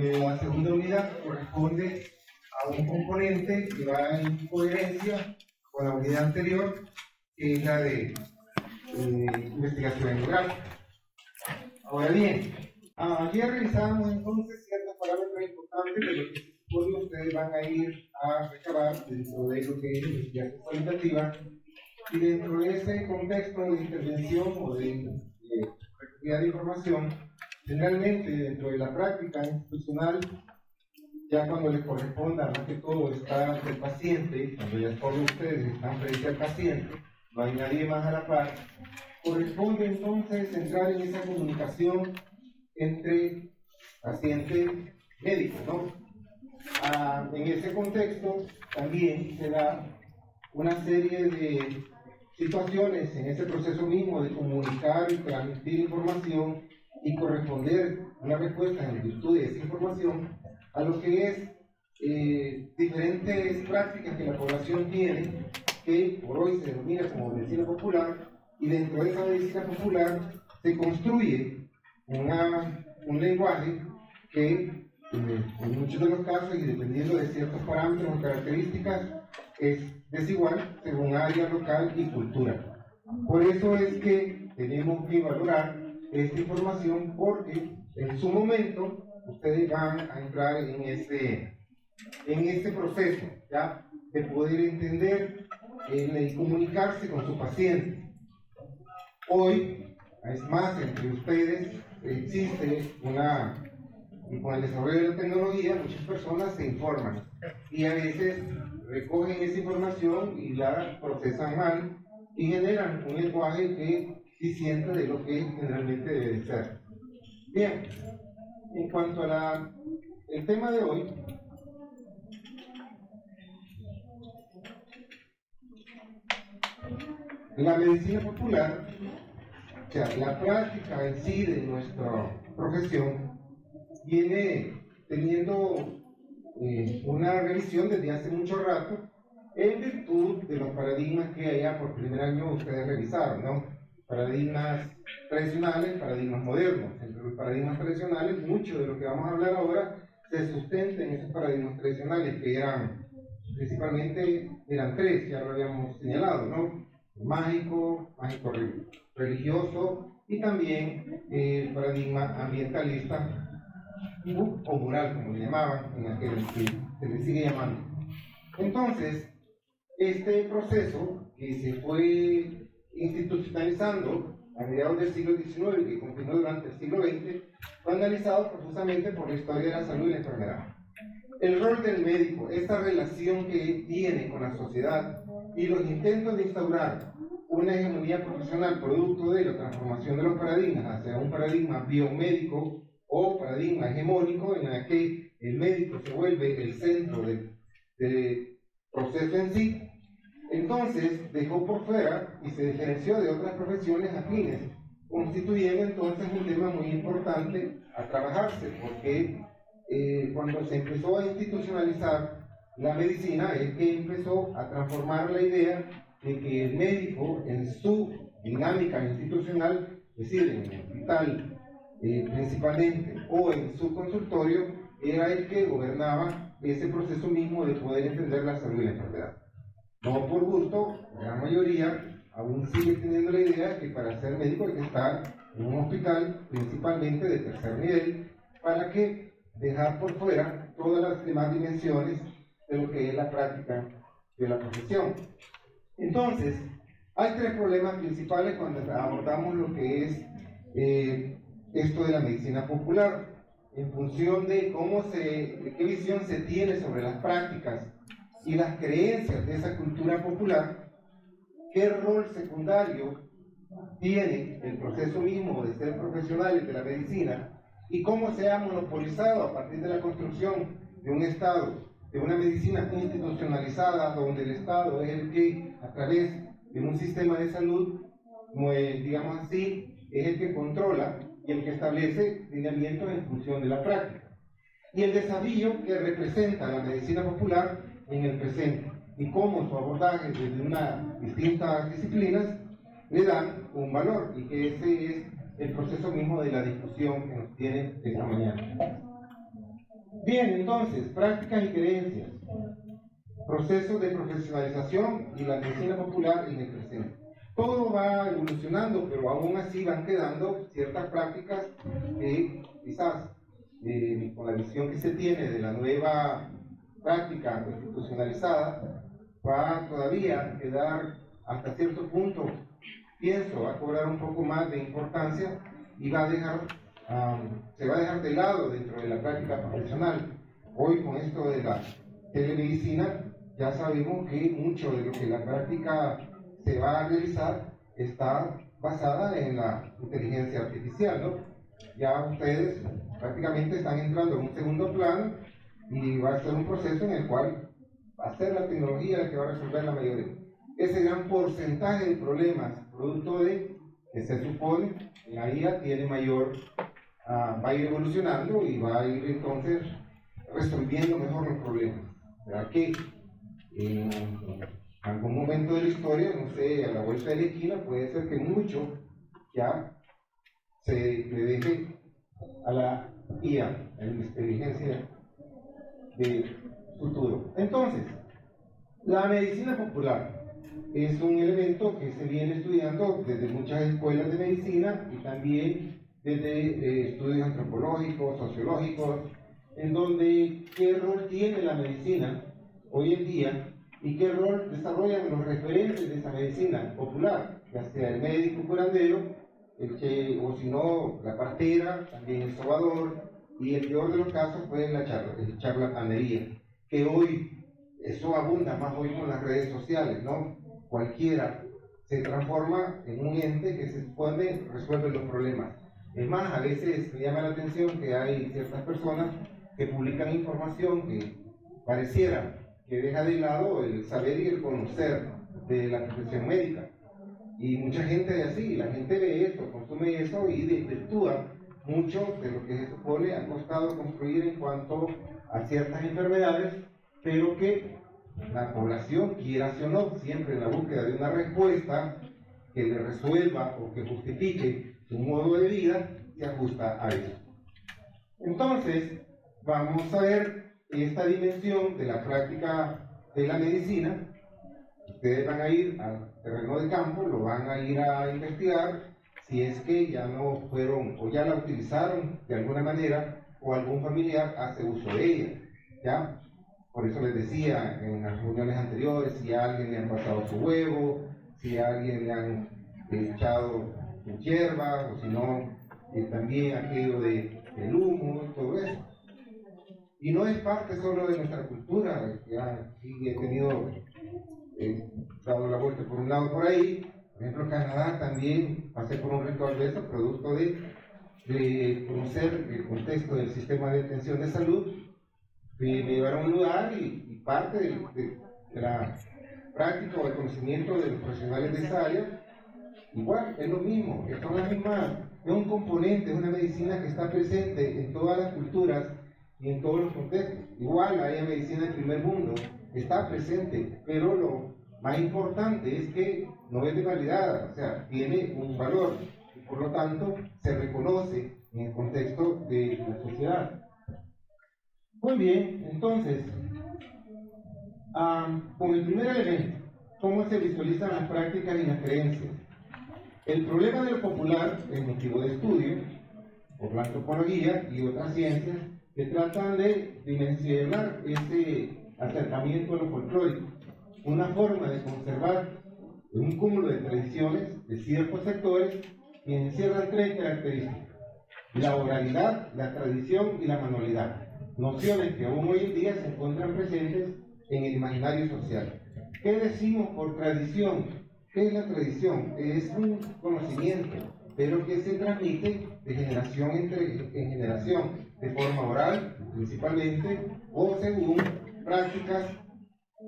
La segunda unidad corresponde a un componente que va en coherencia con la unidad anterior, que es la de investigación etnográfica. Ahora bien, ayer revisábamos entonces ciertos parámetros importantes de lo que se supone ustedes van a ir a recabar dentro de lo que es investigación cualitativa, y dentro de ese contexto de intervención o de recogida de información, generalmente dentro de la práctica institucional, ya cuando les corresponda, más que todo, estar ante el paciente, cuando ya todos ustedes están frente al paciente, no hay nadie más a la par, corresponde entonces entrar en esa comunicación entre paciente y médico, ¿no? En ese contexto también se da una serie de situaciones en ese proceso mismo de comunicar y transmitir información y corresponder una respuesta en virtud de esa información a lo que es diferentes prácticas que la población tiene, que por hoy se denomina como medicina popular, y dentro de esa medicina popular se construye un lenguaje que en muchos de los casos, y dependiendo de ciertos parámetros o características, es desigual según área local y cultura. Por eso es que tenemos que valorar esta información, porque en su momento ustedes van a entrar en este proceso, ¿ya?, de poder entender y comunicarse con su paciente. Hoy, es más, entre ustedes existe y con el desarrollo de la tecnología, muchas personas se informan y a veces recogen esa información y la procesan mal y generan un lenguaje que disiente de lo que generalmente debe ser. Bien, en cuanto a el tema de hoy, la medicina popular, o sea, la práctica en sí de nuestra profesión, viene teniendo una revisión desde hace mucho rato en virtud de los paradigmas que allá por primer año ustedes revisaron, ¿no? Paradigmas tradicionales, paradigmas modernos. Entre los paradigmas tradicionales, mucho de lo que vamos a hablar ahora se sustenta en esos paradigmas tradicionales, que principalmente eran tres, ya lo habíamos señalado, ¿no? Mágico religioso, y también el paradigma ambientalista o moral, como le llamaban, en aquel que se le sigue llamando. Entonces, este proceso que se fue institucionalizando a mediados del siglo XIX y que continuó durante el siglo XX, fue analizado profusamente por la historia de la salud y la enfermedad. El rol del médico, esta relación que tiene con la sociedad y los intentos de instaurar una hegemonía profesional producto de la transformación de los paradigmas hacia un paradigma biomédico o paradigma hegemónico en el que el médico se vuelve el centro del proceso en sí, entonces dejó por fuera y se diferenció de otras profesiones afines, constituyendo entonces un tema muy importante a trabajarse, porque cuando se empezó a institucionalizar la medicina es que empezó a transformar la idea de que el médico en su dinámica institucional, es decir, en el hospital principalmente o en su consultorio, era el que gobernaba ese proceso mismo de poder entender la salud y la enfermedad. No por gusto, la gran mayoría aún sigue teniendo la idea que para ser médico hay que estar en un hospital principalmente de tercer nivel, para que dejar por fuera todas las demás dimensiones de lo que es la práctica de la profesión. Entonces, hay tres problemas principales cuando abordamos lo que es esto de la medicina popular, en función de qué visión se tiene sobre las prácticas y las creencias de esa cultura popular, qué rol secundario tiene el proceso mismo de ser profesionales de la medicina y cómo se ha monopolizado a partir de la construcción de un Estado, de una medicina institucionalizada, donde el Estado es el que, a través de un sistema de salud, digamos así, es el que controla y el que establece lineamientos en función de la práctica. Y el desafío que representa la medicina popular en el presente, y cómo su abordaje desde distintas disciplinas le dan un valor, y que ese es el proceso mismo de la discusión que nos tiene esta mañana. Bien, entonces, prácticas y creencias, procesos de profesionalización y la medicina popular en el presente. Todo va evolucionando, pero aún así van quedando ciertas prácticas que quizás con la visión que se tiene de la nueva práctica institucionalizada, va todavía a quedar hasta cierto punto, pienso, a cobrar un poco más de importancia y va a dejar, se va a dejar de lado dentro de la práctica profesional. Hoy con esto de la telemedicina ya sabemos que mucho de lo que la práctica se va a realizar está basada en la inteligencia artificial, ¿no? Ya ustedes prácticamente están entrando en un segundo plano y va a ser un proceso en el cual va a ser la tecnología la que va a resolver la mayoría. Ese gran porcentaje de problemas, producto de que se supone que la IA tiene mayor, va a ir evolucionando y va a ir entonces resolviendo mejor los problemas. ¿Verdad que en algún momento de la historia, no sé, a la vuelta de la esquina, puede ser que mucho ya se le deje a la IA, a la inteligencia del futuro? Entonces, la medicina popular es un elemento que se viene estudiando desde muchas escuelas de medicina y también desde estudios antropológicos, sociológicos, en donde qué rol tiene la medicina hoy en día y qué rol desarrollan los referentes de esa medicina popular, ya sea el médico curandero, o si no, la partera, también el sobador, y el peor de los casos fue la charlatanería, que hoy, eso abunda más hoy con las redes sociales, ¿no? Cualquiera se transforma en un ente que se supone resuelve los problemas. Es más, a veces me llama la atención que hay ciertas personas que publican información que pareciera que deja de lado el saber y el conocer de la profesión médica. Y mucha gente es así, la gente ve esto, consume eso y desvirtúa mucho de lo que se supone ha costado construir en cuanto a ciertas enfermedades, pero que la población, quiera o no, siempre en la búsqueda de una respuesta que le resuelva o que justifique su modo de vida, se ajusta a eso. Entonces, vamos a ver esta dimensión de la práctica de la medicina. Ustedes van a ir al terreno de campo, lo van a ir a investigar, si es que ya no fueron o ya la utilizaron de alguna manera o algún familiar hace uso de ella, ¿ya? Por eso les decía en las reuniones anteriores, si a alguien le han pasado su huevo, si a alguien le han echado su hierba, o si no, también aquello del humo, todo eso. Y no es parte solo de nuestra cultura, ya sí he tenido, dado la vuelta por un lado por ahí, por ejemplo Canadá también pasé por un ritual de eso, producto de conocer el contexto del sistema de atención de salud. Me llevaron a un lugar y parte de la práctica o el conocimiento de los profesionales de esa área, igual, es lo mismo, es un componente, es una medicina que está presente en todas las culturas y en todos los contextos. Igual hay medicina del primer mundo, está presente, pero lo más importante es que no es de calidad, o sea, tiene un valor y por lo tanto se reconoce en el contexto de la sociedad. Muy bien, entonces, con el primer elemento, ¿cómo se visualizan las prácticas y las creencias? El problema de lo popular es motivo de estudio por la antropología y otras ciencias que tratan de dimensionar ese acercamiento a lo folclórico, una forma de conservar un cúmulo de tradiciones de ciertos sectores que encierran tres características: la oralidad, la tradición y la manualidad, nociones que aún hoy en día se encuentran presentes en el imaginario social. ¿Qué decimos por tradición? ¿Qué es la tradición? Es un conocimiento, pero que se transmite de generación en generación, de forma oral principalmente, o según prácticas,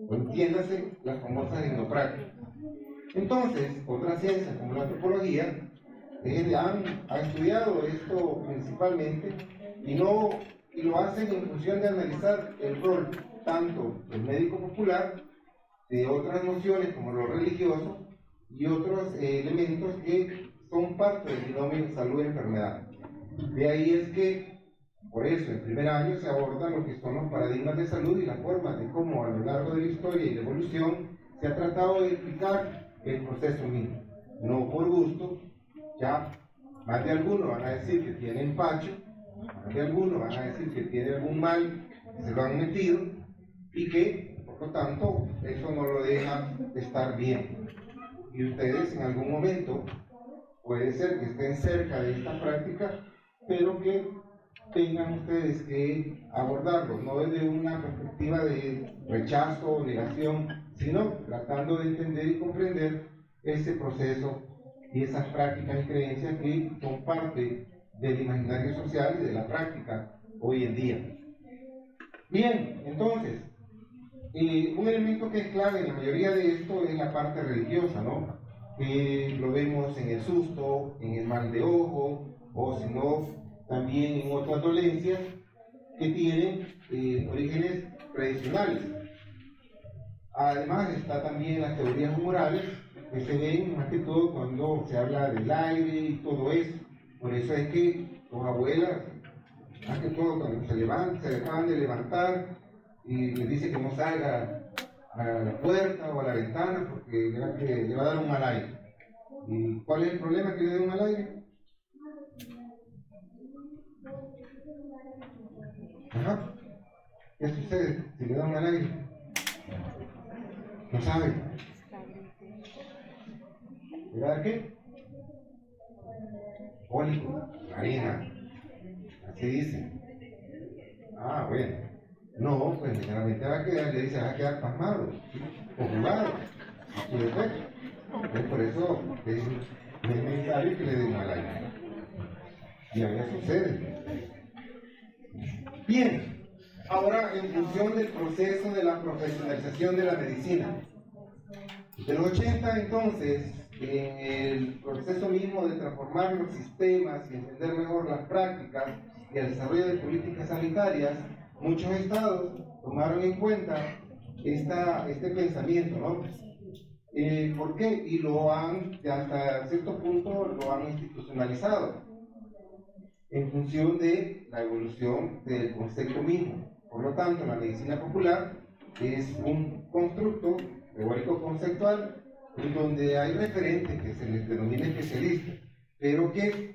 o entiéndase las famosas etnoprácticas. Entonces, otras ciencias como la antropología ha estudiado esto principalmente y lo hacen en función de analizar el rol tanto del médico popular, de otras nociones como lo religioso y otros elementos que son parte del binomio salud-enfermedad. De ahí es que Por eso, en primer año se aborda lo que son los paradigmas de salud y la forma de cómo a lo largo de la historia y la evolución se ha tratado de explicar el proceso mismo. No por gusto, ya más de algunos van a decir que tiene empacho, más de algunos van a decir que tiene algún mal, que se lo han metido, y que, por lo tanto, eso no lo deja de estar bien. Y ustedes en algún momento, puede ser que estén cerca de esta práctica, pero que tengan ustedes que abordarlo, no desde una perspectiva de rechazo o negación, sino tratando de entender y comprender ese proceso y esas prácticas y creencias que son parte del imaginario social y de la práctica hoy en día. Bien, entonces, un elemento que es clave en la mayoría de esto es la parte religiosa, ¿no? Lo vemos en el susto, en el mal de ojo, o si no, también en otras dolencias que tienen orígenes tradicionales. Además está también las teorías humorales que se ven más que todo cuando se habla del aire y todo eso. Por eso es que las abuelas, más que todo cuando se acaban de levantar y les dice que no salga a la puerta o a la ventana porque le va a dar un mal aire. ¿Y cuál es el problema que le dé un mal aire? Ajá. ¿Qué sucede si le da un mal aire? No sabe. ¿Le va a dar qué? Cólico, harina. Así dice. Ah, bueno. No, pues generalmente va a quedar, le dice, va a quedar pasmado, o jugado, y después. Entonces, por eso es necesario que le dé un mal aire. Y a veces sucede. Bien, ahora en función del proceso de la profesionalización de la medicina. De los 80 entonces, en el proceso mismo de transformar los sistemas y entender mejor las prácticas y el desarrollo de políticas sanitarias, muchos estados tomaron en cuenta este pensamiento, ¿no? ¿Por qué? Y lo han, hasta cierto punto, lo han institucionalizado en función de la evolución del concepto mismo. Por lo tanto, la medicina popular es un constructo teórico conceptual en donde hay referentes que se les denomina especialistas, pero que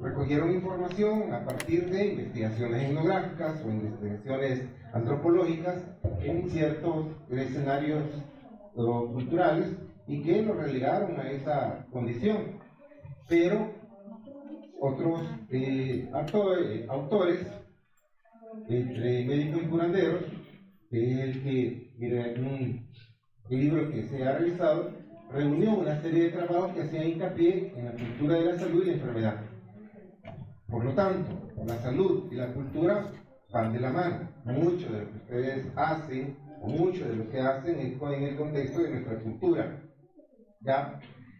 recogieron información a partir de investigaciones etnográficas o investigaciones antropológicas en ciertos escenarios culturales y que lo relegaron a esa condición. Pero otros autores, entre médicos y curanderos, que es el libro que se ha realizado, reunió una serie de trabajos que hacían hincapié en la cultura de la salud y la enfermedad. Por lo tanto, la salud y la cultura van de la mano. Mucho de lo que ustedes hacen, o mucho de lo que hacen, es en el contexto de nuestra cultura. ¿Ya?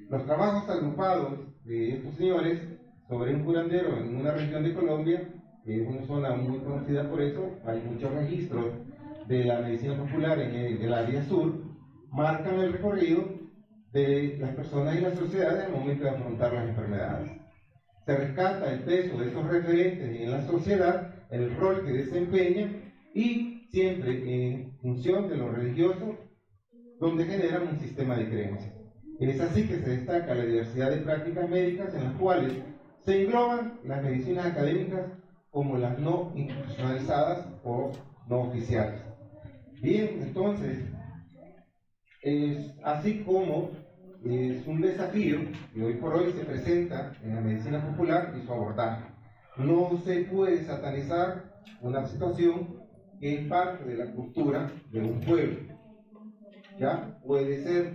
Los trabajos agrupados de estos señores sobre un curandero en una región de Colombia, que es una zona muy conocida por eso, hay muchos registros de la medicina popular en el área sur, marcan el recorrido de las personas y las sociedades al momento de afrontar las enfermedades. Se rescata el peso de esos referentes en la sociedad, el rol que desempeñan y siempre en función de lo religioso, donde generan un sistema de creencias. Es así que se destaca la diversidad de prácticas médicas en las cuales se engloban las medicinas académicas como las no institucionalizadas o no oficiales. Bien, entonces, es así como es un desafío que hoy por hoy se presenta en la medicina popular y su abordaje. No se puede satanizar una situación que es parte de la cultura de un pueblo. Ya puede ser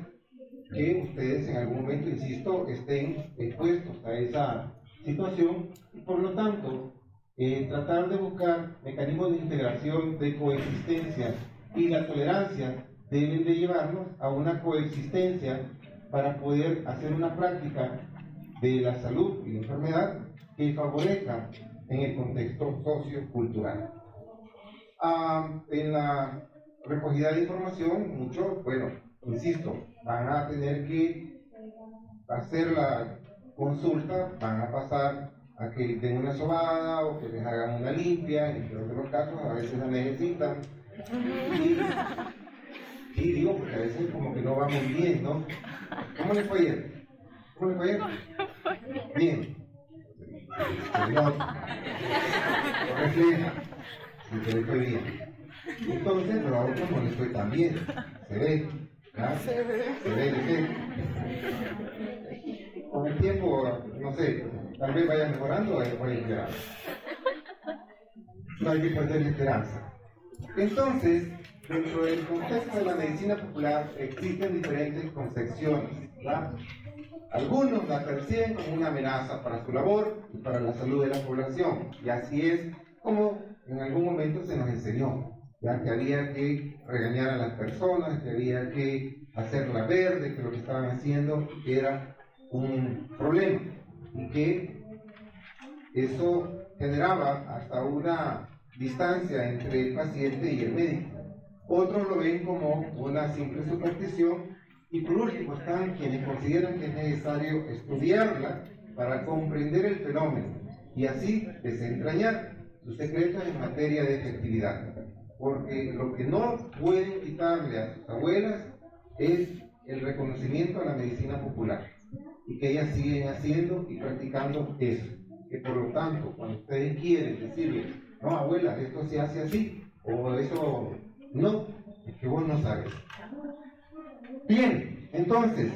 que ustedes en algún momento, insisto, estén expuestos a esa situación y por lo tanto tratar de buscar mecanismos de integración, de coexistencia y la tolerancia deben de llevarnos a una coexistencia para poder hacer una práctica de la salud y la enfermedad que favorezca en el contexto sociocultural. En la recogida de información, muchos, bueno, insisto, van a tener que hacer la consulta, van a pasar a que den una sobada o que les hagan una limpia, en el peor de los casos a veces la necesitan. Y digo, porque a veces como que no va muy bien, ¿no? ¿Cómo le fue ayer? ¿Cómo le fue ayer? Bien. No refleja si le fue bien. Entonces, pero a otros no les fue tan bien. Se ve. ¿Ah? Se ve el efecto. Con el tiempo, no sé, tal vez vaya mejorando o vaya empeorando. No hay que perder la esperanza. Entonces, dentro del contexto de la medicina popular existen diferentes concepciones, ¿verdad? Algunos la perciben como una amenaza para su labor y para la salud de la población, y así es como en algún momento se nos enseñó, ya que había que regañar a las personas, que había que hacerla ver de que lo que estaban haciendo era un problema y que eso generaba hasta una distancia entre el paciente y el médico. Otros lo ven como una simple superstición y por último están quienes consideran que es necesario estudiarla para comprender el fenómeno y así desentrañar sus secretos en materia de efectividad. Porque lo que no pueden quitarle a sus abuelas es el reconocimiento a la medicina popular y que ellas siguen haciendo y practicando eso. Que por lo tanto, cuando ustedes quieren decirle, no abuela, esto se hace así, o eso no, es que vos no sabes. Bien, entonces,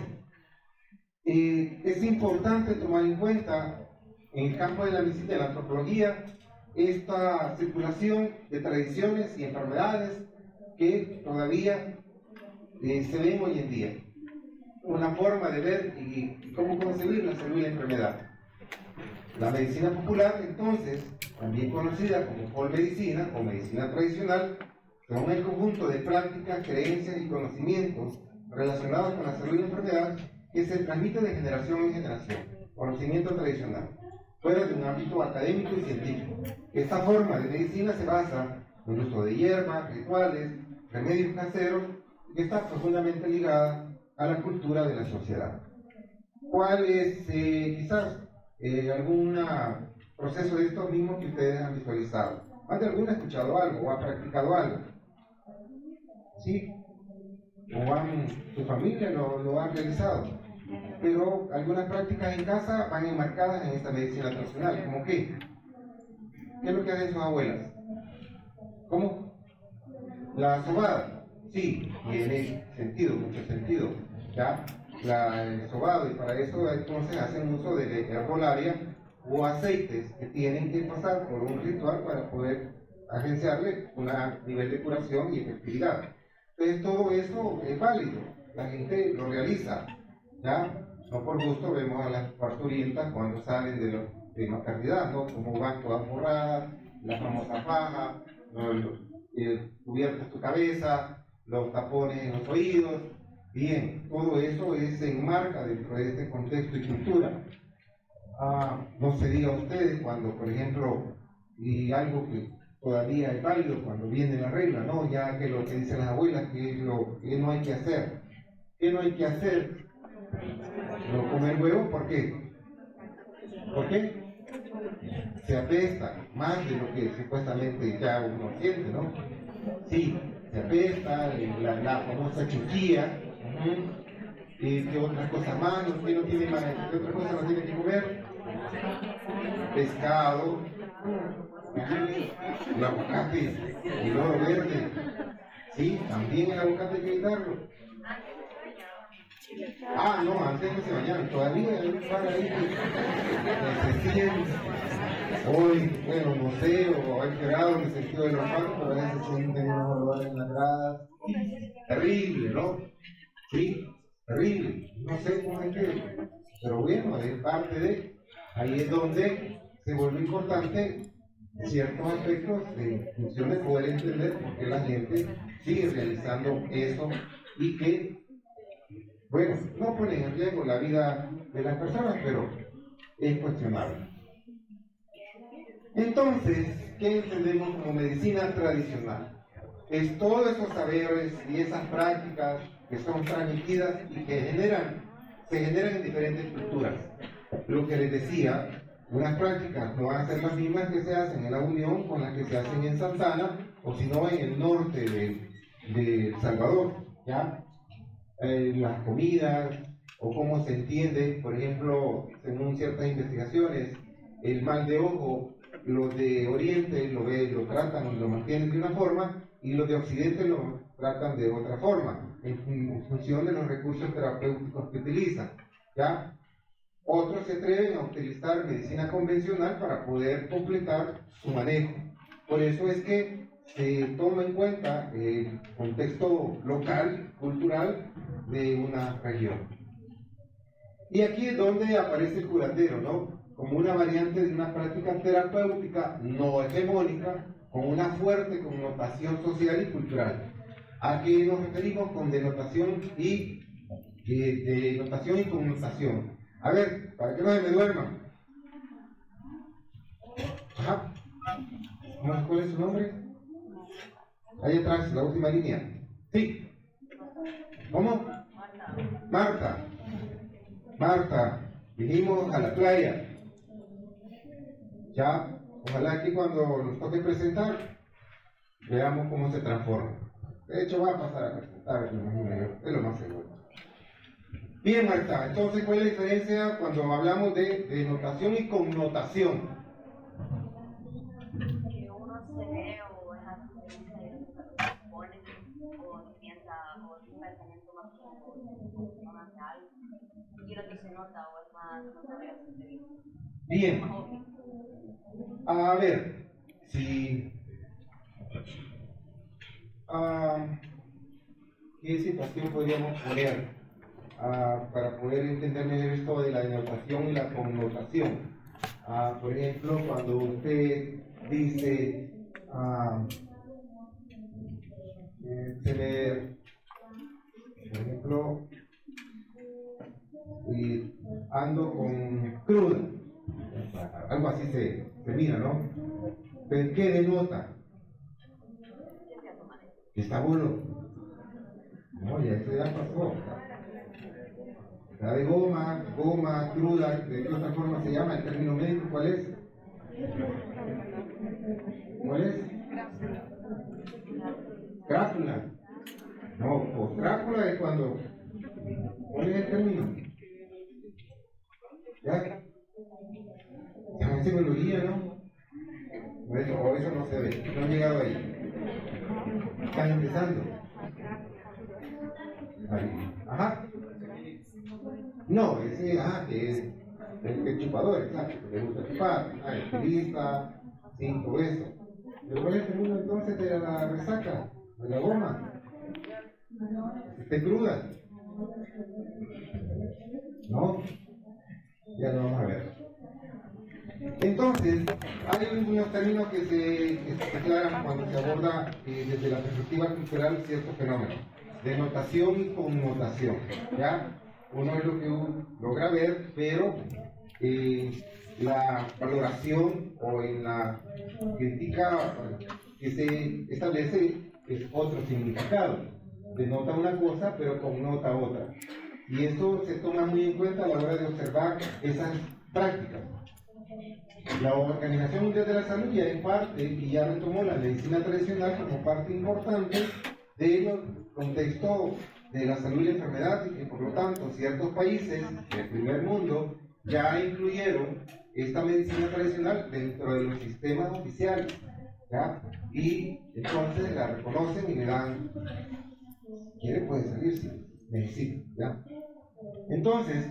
es importante tomar en cuenta en el campo de la medicina y de la antropología esta circulación de tradiciones y enfermedades que todavía se ven hoy en día. Una forma de ver y cómo concebir la salud y la enfermedad. La medicina popular, entonces, también conocida como polmedicina o medicina tradicional, son el conjunto de prácticas, creencias y conocimientos relacionados con la salud y la enfermedad que se transmite de generación en generación, conocimiento tradicional, fuera de un ámbito académico y científico. Esta forma de medicina se basa en el uso de hierbas, rituales, remedios caseros, y está profundamente ligada a la cultura de la sociedad. ¿Cuál es quizás algún proceso de estos mismos que ustedes han visualizado? ¿Más de alguno ha escuchado algo o ha practicado algo? ¿Sí? ¿O su familia lo ha realizado? Pero algunas prácticas en casa van enmarcadas en esta medicina tradicional. ¿Cómo qué? ¿Qué es lo que hacen sus abuelas? ¿Cómo? La sobada. Sí, tiene sentido, mucho sentido. ¿Ya? El sobado, y para eso entonces hacen uso de herbolaria o aceites que tienen que pasar por un ritual para poder agenciarle un nivel de curación y efectividad. Entonces todo eso es válido, la gente lo realiza, ¿ya? No por gusto vemos a las parturientas cuando salen de maternidad, ¿no? Como van todas borradas, la famosa faja, cubiertas tu cabeza, los tapones en los oídos. Bien, todo eso se enmarca dentro de este contexto y cultura. No se diga a ustedes cuando, por ejemplo, y algo que todavía es válido cuando viene la regla, ¿no? Ya que lo que dicen las abuelas, que es lo que no hay que hacer. ¿Qué no hay que hacer? No comer huevo, ¿por qué? ¿Por qué? Se apesta más de lo que supuestamente ya uno siente, ¿no? Sí, se apesta, la famosa chuquía. ¿Qué otras cosas más? ¿Qué otra cosa no tiene que comer? Pescado, el aguacate, el oro verde. Sí, también el aguacate hay que evitarlo. No, antes no se bañaban, todavía hay un par ahí que se siguen. Hoy, bueno, no sé, o ha empeorado en el sentido de los manos, pero a veces sienten unos olores en las gradas. Terrible, ¿no? Sí, terrible. No sé cómo es que, pero bueno, es parte de, ahí es donde se vuelve importante ciertos aspectos en función de poder entender por qué la gente sigue realizando eso y que, bueno, no ponen en riesgo la vida de las personas, pero es cuestionable. Entonces, ¿qué entendemos como medicina tradicional? Es todos esos saberes y esas prácticas que son transmitidas y que se generan en diferentes culturas. Lo que les decía, unas prácticas no van a ser las mismas que se hacen en la Unión con las que se hacen en Santana, o si no en el norte de El Salvador, ¿ya? Las comidas, o cómo se entiende, por ejemplo, según ciertas investigaciones, el mal de ojo, los de Oriente lo tratan y lo mantienen de una forma, y los de Occidente lo tratan de otra forma, en función de los recursos terapéuticos que utilizan, ¿ya? Otros se atreven a utilizar medicina convencional para poder completar su manejo. Por eso es que se toma en cuenta el contexto local, cultural de una región. Y aquí es donde aparece el curandero, ¿no? Como una variante de una práctica terapéutica no hegemónica, con una fuerte connotación social y cultural. ¿A qué nos referimos con denotación y connotación? A ver, para que no se me duerman. Ajá. ¿Cuál es su nombre? Ahí atrás, la última línea. Sí. ¿Cómo? Marta. Marta, vinimos a la playa. Ya, ojalá que cuando nos toque presentar, veamos cómo se transforma. De hecho, va a pasar a presentar, me imagino yo, es lo más seguro. Bien, Marta, entonces, ¿cuál es la diferencia cuando hablamos de denotación y connotación? Que uno se ve o es algo que se supone o piensa o es un pensamiento más profundo más de algo, y lo que se nota o es más notorio a simple vista. Bien. A ver, si... ¿qué situación podríamos poner para poder entender mejor esto de la denotación y la connotación? Por ejemplo, cuando usted dice, por ejemplo, ando con cruda, algo así se mira, ¿no? ¿Pero qué denota? Que está bueno. No, ya eso ya pasó. La de goma cruda, ¿de qué otra forma se llama? ¿El término médico cuál es? ¿Cuál es? Crápula. No, pues crápula es cuando... ¿Cuál es el término? ¿Ya? Ya en psicología, ¿no? Por eso no se ve, no han llegado ahí. Están empezando. Ahí. Ajá. No, ese, que es el chupador, exacto, que le gusta chupar, el estilista, sí, todo eso. Pero ¿cuál es el segundo entonces de la resaca? De la goma. ¿Esté cruda? No, ya lo vamos a ver. Entonces, hay unos términos que se aclaran cuando se aborda desde la perspectiva cultural ciertos fenómenos. Denotación y connotación, ¿ya? Uno es lo que uno logra ver, pero la valoración o en la crítica que se establece es otro significado. Denota una cosa, pero connota otra. Y eso se toma muy en cuenta a la hora de observar esas prácticas. La Organización Mundial de la Salud ya es parte y ya retomó la medicina tradicional como parte importante del contexto de la salud y la enfermedad, y que por lo tanto ciertos países del primer mundo ya incluyeron esta medicina tradicional dentro de los sistemas oficiales, ¿ya? Y entonces la reconocen y le dan, quiere puede salir, sí, medicina, ¿ya? Entonces,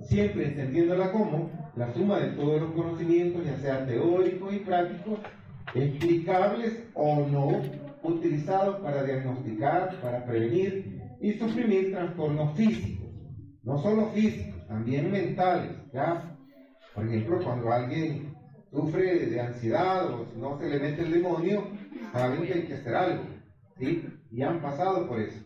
siempre entendiéndola como la suma de todos los conocimientos, ya sean teóricos y prácticos, explicables o no, utilizados para diagnosticar, para prevenir y suprimir trastornos físicos, no solo físicos, también mentales, ¿ya? Por ejemplo, cuando alguien sufre de ansiedad o si no se le mete el demonio, saben que hay que hacer algo, ¿sí? Y han pasado por eso.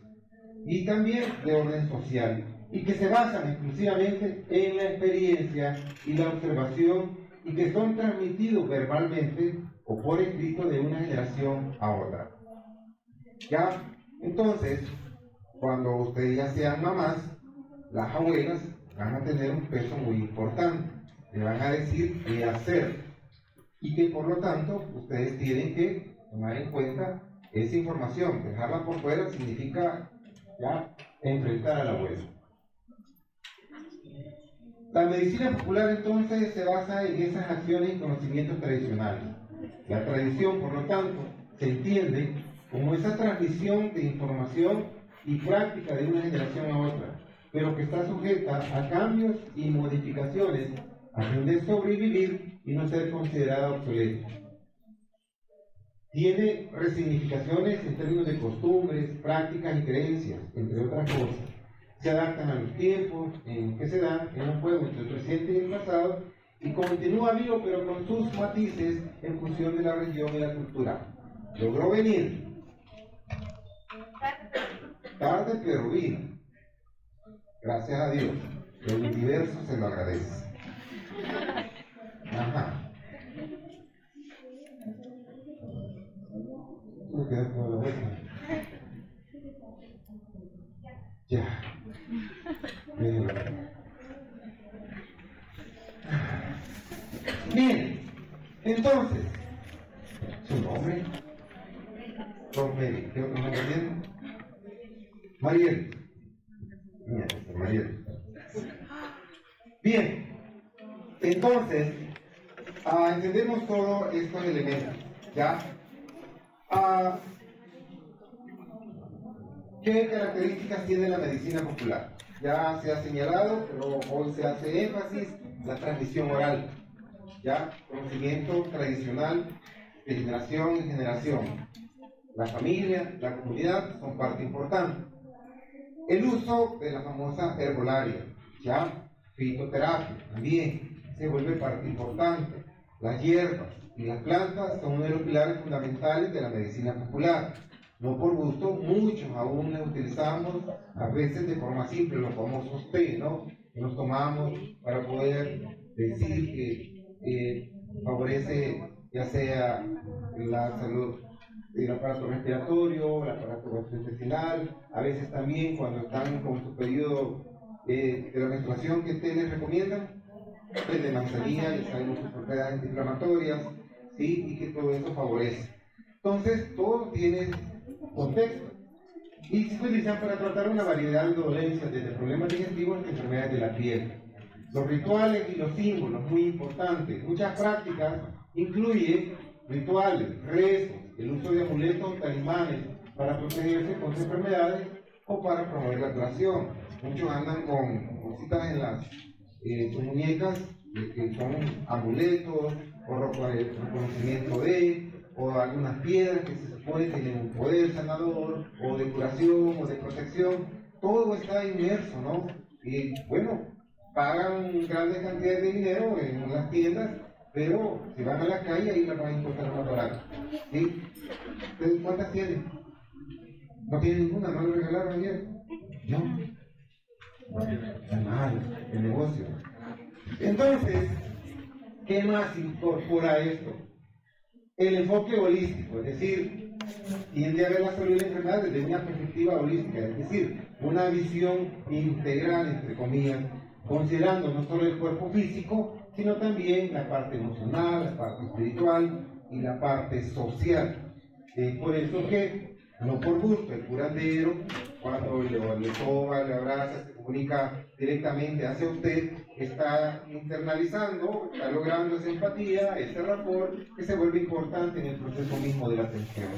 Y también de orden social, y que se basan exclusivamente en la experiencia y la observación, y que son transmitidos verbalmente o por escrito de una generación a otra. ¿Ya? Entonces, cuando ustedes ya sean mamás, las abuelas van a tener un peso muy importante. le van a decir qué hacer y que por lo tanto ustedes tienen que tomar en cuenta esa información. Dejarla por fuera significa ya enfrentar a la abuela. La medicina popular entonces se basa en esas acciones y conocimientos tradicionales. La tradición, por lo tanto, se entiende como esa transmisión de información y práctica de una generación a otra, pero que está sujeta a cambios y modificaciones a fin de sobrevivir y no ser considerada obsoleta. Tiene resignificaciones en términos de costumbres, prácticas y creencias, entre otras cosas. Se adaptan a los tiempos en que se dan en un juego entre el presente y el pasado y continúa vivo pero con sus matices en función de la región y la cultura. Logró venir. Tarde pero vino. Gracias a Dios. El universo se lo agradece. Ajá. Me quedé con la vuelta. Ya. Bien, entonces, su nombre, Rosemary, ¿qué otro nombre tiene? Mariel. Mira, Mariel. Bien, entonces, entendemos todos estos elementos, ¿ya? ¿Qué características tiene la medicina popular? Ya se ha señalado, pero hoy se hace énfasis en la transmisión oral, ¿ya? Conocimiento tradicional de generación en generación. La familia, la comunidad son parte importante. El uso de la famosa herbolaria, ¿ya? Fitoterapia también se vuelve parte importante. Las hierbas y las plantas son uno de los pilares fundamentales de la medicina popular. No por gusto, muchos aún las utilizamos, a veces de forma simple, los famosos té, ¿no? Que nos tomamos para poder decir que favorece ya sea la salud del aparato respiratorio, el aparato gastrointestinal, a veces también cuando están con su periodo de la menstruación, que té les recomiendan, té de manzanilla, ya sabemos sus propiedades antiinflamatorias, ¿sí? Y que todo eso favorece. Entonces, todo tiene contexto y se utilizan para tratar una variedad de dolencias, desde problemas digestivos hasta enfermedades de la piel. Los rituales y los símbolos, muy importantes. Muchas prácticas incluyen rituales, rezos, el uso de amuletos, talismanes para protegerse contra enfermedades o para promover la curación. Muchos andan con cositas en las sus muñecas que son amuletos o reconocimiento de, o algunas piedras que se supone tienen un poder sanador o de curación o de protección. Todo está inmerso, ¿no? Y bueno, pagan grandes cantidades de dinero en las tiendas, pero si van a la calle ahí las van a encontrar más barato. ¿Sí? ¿Ustedes cuántas tienen? ¿No tienen ninguna? ¿No le regalaron ayer? No. Está mal el negocio. Entonces, ¿qué más incorpora esto? El enfoque holístico, es decir, tiende a ver la salud y la enfermedad desde una perspectiva holística, es decir, una visión integral, entre comillas, considerando no solo el cuerpo físico, sino también la parte emocional, la parte espiritual y la parte social. Por eso que, no por gusto, el curandero, cuando le soba, le abraza, se comunica directamente hacia usted, está internalizando, está logrando esa empatía, ese rapport, que se vuelve importante en el proceso mismo de la atención.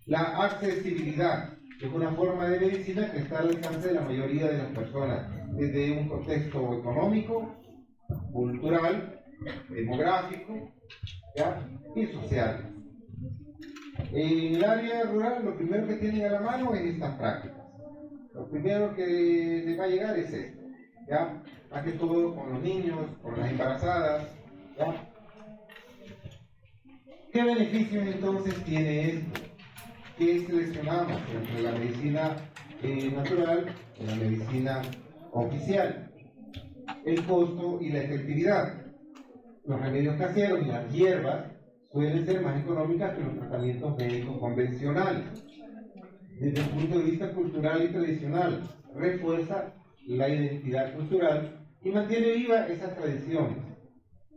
La accesibilidad es una forma de medicina que está al alcance de la mayoría de las personas, desde un contexto económico, cultural, demográfico, ¿ya? Y social. En el área rural, lo primero que tienen a la mano es estas prácticas. Lo primero que les va a llegar es esto, ¿ya? Más que todo con los niños, con las embarazadas, ¿ya? ¿Qué beneficios entonces tiene esto? ¿Qué seleccionamos entre la medicina natural y la medicina oficial? El costo y la efectividad. Los remedios caseros y las hierbas suelen ser más económicas que los tratamientos médicos convencionales. Desde el punto de vista cultural y tradicional, refuerza la identidad cultural y mantiene viva esas tradiciones.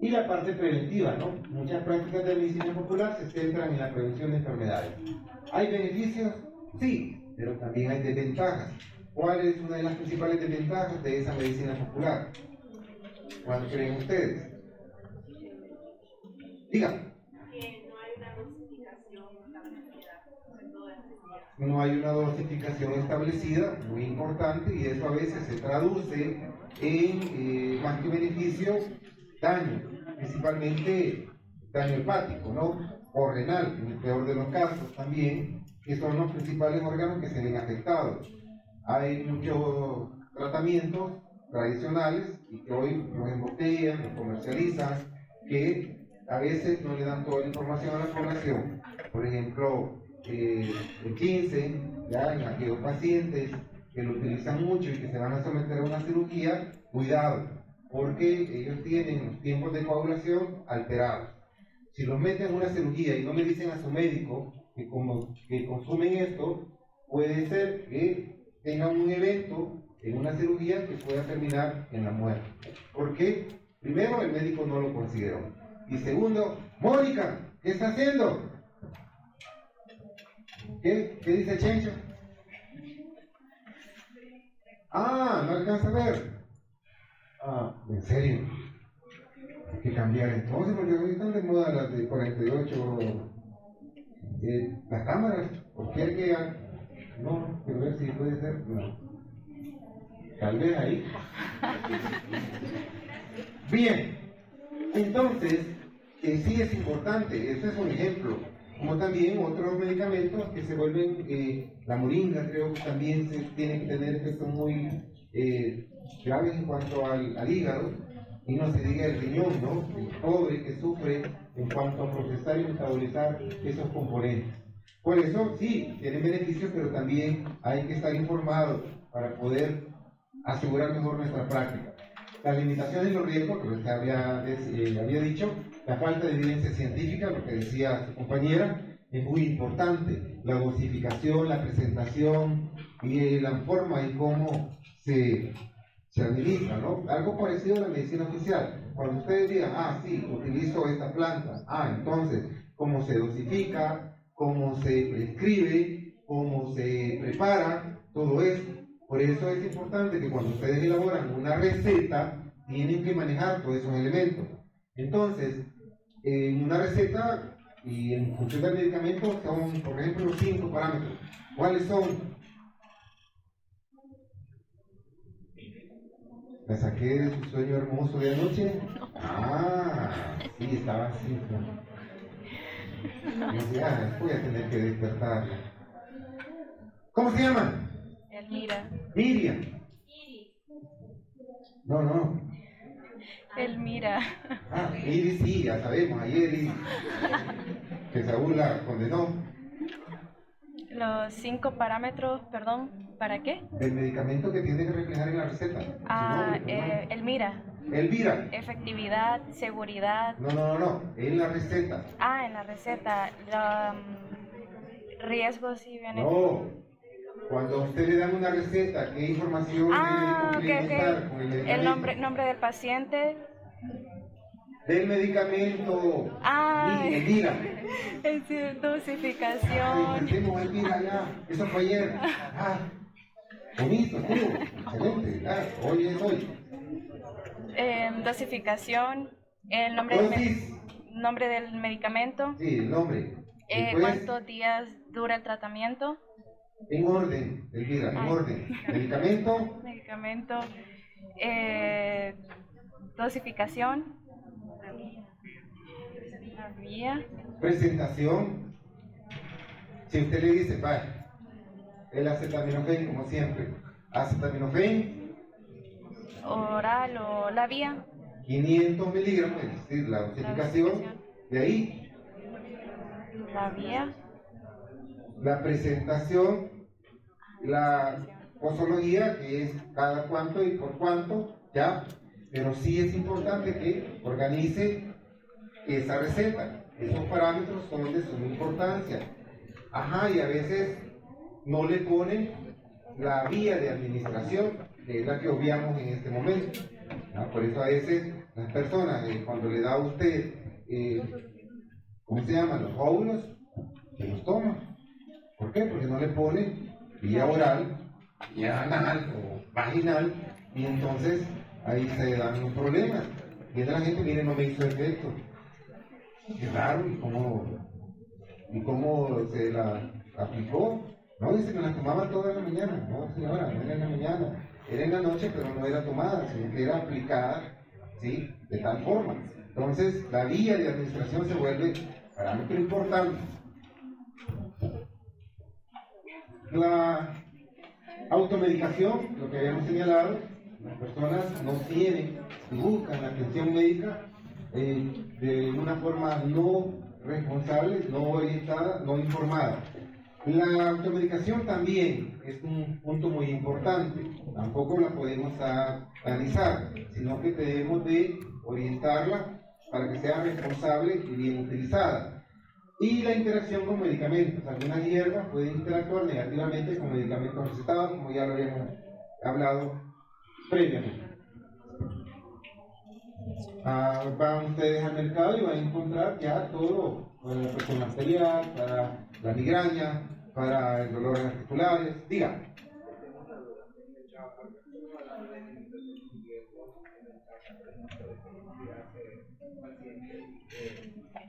Y la parte preventiva, ¿no? Muchas prácticas de medicina popular se centran en la prevención de enfermedades. ¿Hay beneficios? Sí, pero también hay desventajas. ¿Cuál es una de las principales desventajas de esa medicina popular? ¿Cuál creen ustedes? Digan. Que no hay una dosificación establecida, sobre todo en el día. No hay una dosificación establecida, muy importante, y eso a veces se traduce en, más que beneficio, daño, principalmente daño hepático, ¿no? O renal, en el peor de los casos también, que son los principales órganos que se ven afectados. Hay muchos tratamientos tradicionales y que hoy los embotellan, los comercializan, que a veces no le dan toda la información a la población. Por ejemplo, el 15, ya en aquellos pacientes que lo utilizan mucho y que se van a someter a una cirugía, cuidado, porque ellos tienen los tiempos de coagulación alterados. Si los meten en una cirugía y no le dicen a su médico que consumen esto, puede ser que tengan un evento en una cirugía que pueda terminar en la muerte. ¿Por qué? Primero, el médico no lo consideró. Y segundo, Mónica, ¿qué está haciendo? ¿Qué dice Chencho? Ah, no alcanza a ver. Ah, ¿en serio? Hay que cambiar entonces, porque hoy están de moda las de 48, las cámaras. ¿Por qué hay que...? No, quiero ver si puede ser. No. Tal vez ahí. Bien, entonces, sí es importante, este es un ejemplo, como también otros medicamentos que se vuelven, la moringa creo que también se tienen que tener efectos muy graves en cuanto al hígado, y no se diga el riñón, ¿no? El pobre que sufre en cuanto a procesar y metabolizar esos componentes. Por eso, sí, tienen beneficios, pero también hay que estar informados para poder asegurar mejor nuestra práctica. Las limitaciones y los riesgos, que usted había dicho, la falta de evidencia científica, lo que decía su compañera, es muy importante. La dosificación, la presentación y la forma en cómo se administra, ¿no? Algo parecido a la medicina oficial. Cuando ustedes digan, ah, sí, utilizo esta planta, entonces, cómo se dosifica, cómo se prescribe, cómo se prepara, todo eso. Por eso es importante que cuando ustedes elaboran una receta, tienen que manejar todos esos elementos. Entonces, en una receta y en función del medicamento son, por ejemplo, los 5 parámetros. ¿Cuáles son? ¿La saqué de su sueño hermoso de anoche? Ah, sí, estaba así. Ya, voy a tener que despertarla. ¿Cómo se llama? Elmira. Miriam. No. Elmira. Ah, Iris sí, ya sabemos, ayer Iris, que Saúl la condenó. Los 5 parámetros, perdón, ¿para qué? El medicamento que tiene que reflejar en la receta. Elmira. Elvira. Efectividad, seguridad. No, en la receta. En la receta. Riesgos y beneficios. No. Cuando a usted le dan una receta, ¿qué información debe complementar con el medicamento? El nombre del paciente. Del medicamento. Elvira. Es dosificación. Hacemos Elvira ya. Eso fue ayer. Bonito, estuvo. Excelente. Hoy es hoy. Dosificación. El nombre del medicamento. Sí, el nombre. ¿Cuántos días dura el tratamiento? En orden, Elvira, en orden. Medicamento. Dosificación. La vía. Presentación. Si usted le dice, el acetaminofén, como siempre. Acetaminofén. Oral o la vía. 500 miligramos, es decir, la dosificación. De ahí. La vía. La presentación, la posología, que es cada cuánto y por cuánto, ya, pero sí es importante que organice esa receta. Esos parámetros son de suma importancia. Y a veces no le ponen la vía de administración, que es la que obviamos en este momento. Por eso a veces las personas, cuando le da a usted, ¿cómo se llaman? Los óvulos, se los toma. ¿Por qué? Porque no le pone vía oral, vía anal o vaginal, y entonces ahí se dan los problemas. Viene la gente, mire, no me hizo efecto. Qué raro, ¿y cómo se la aplicó? No, dice que la tomaba toda la mañana. No, señora, no era en la mañana. Era en la noche, pero no era tomada, sino que era aplicada, ¿sí? De tal forma. Entonces, la vía de administración se vuelve parámetro importante. La automedicación, lo que habíamos señalado, las personas no tienen y buscan la atención médica de una forma no responsable, no orientada, no informada. La automedicación también es un punto muy importante, tampoco la podemos analizar, sino que debemos de orientarla para que sea responsable y bien utilizada. Y la interacción con medicamentos. Algunas hierbas pueden interactuar negativamente con medicamentos recetados, como ya lo habíamos hablado previamente. Van ustedes al mercado y van a encontrar ya todo para la presión arterial, para la migraña, para el dolor articulares. Diga.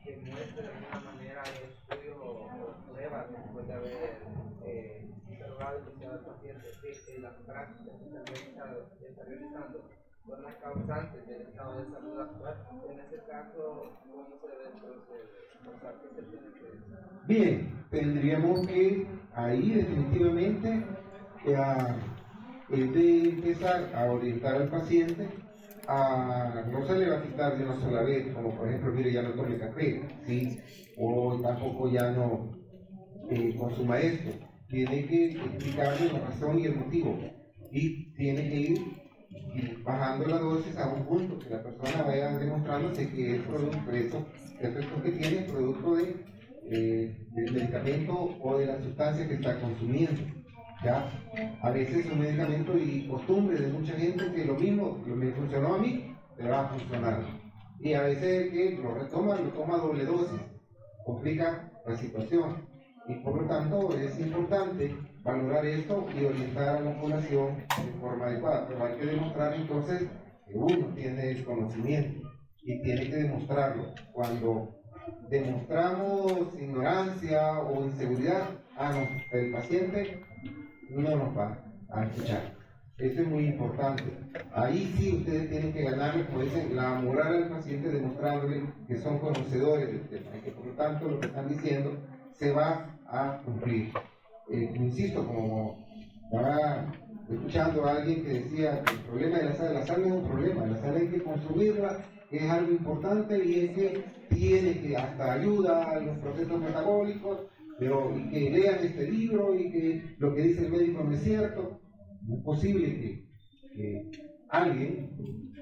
Que muestre de alguna manera el estudio o pruebas después de haber observado y deseado al paciente que las prácticas que está realizando son las causantes del estado de salud actual. En ese caso, ¿cómo se debe proceder? O sea, ¿qué se tiene que decir? Bien, tendríamos que ahí definitivamente de empezar a orientar al paciente no se le va a quitar de una sola vez, como por ejemplo, mire, ya no tome café, ¿sí? O tampoco ya no consuma esto. Tiene que explicarle la razón y el motivo, y tiene que ir bajando la dosis a un punto que la persona vaya demostrándose que el producto, el efecto que tiene es producto del medicamento o de la sustancia que está consumiendo. ¿Ya? A veces es un medicamento y costumbre de mucha gente que lo mismo me funcionó a mí, le va a funcionar. Y a veces que lo toma doble dosis, complica la situación. Y por lo tanto es importante valorar esto y orientar a la población de forma adecuada. Pero hay que demostrar entonces que uno tiene el conocimiento y tiene que demostrarlo. Cuando demostramos ignorancia o inseguridad, no, el paciente no nos va a escuchar. Eso es muy importante. Ahí sí ustedes tienen que ganarle, como dicen, la moral al paciente, demostrándole que son conocedores del tema y que por lo tanto lo que están diciendo se va a cumplir. Insisto, como estaba escuchando a alguien que decía que el problema de la sal no es un problema, la sal hay que consumirla, es algo importante y es que tiene que hasta ayuda a los procesos metabólicos, pero y que lean este libro y que lo que dice el médico no es cierto. No es posible que alguien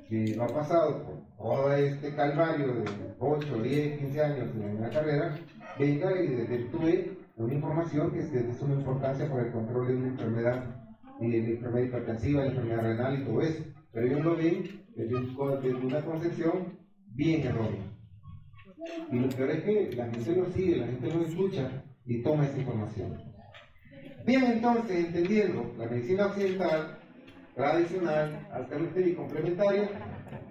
que no ha pasado por todo este calvario de 8, 10, 15 años en la carrera venga y desvirtúe una información que es de suma importancia para el control de una enfermedad, y de la enfermedad hipertensiva, la enfermedad renal y todo eso. Pero ellos lo ven desde una concepción bien errónea. Y lo peor es que la gente lo sigue, la gente lo escucha y toma esa información. Bien, entonces, entendiendo la medicina occidental, tradicional, alternativa y complementaria,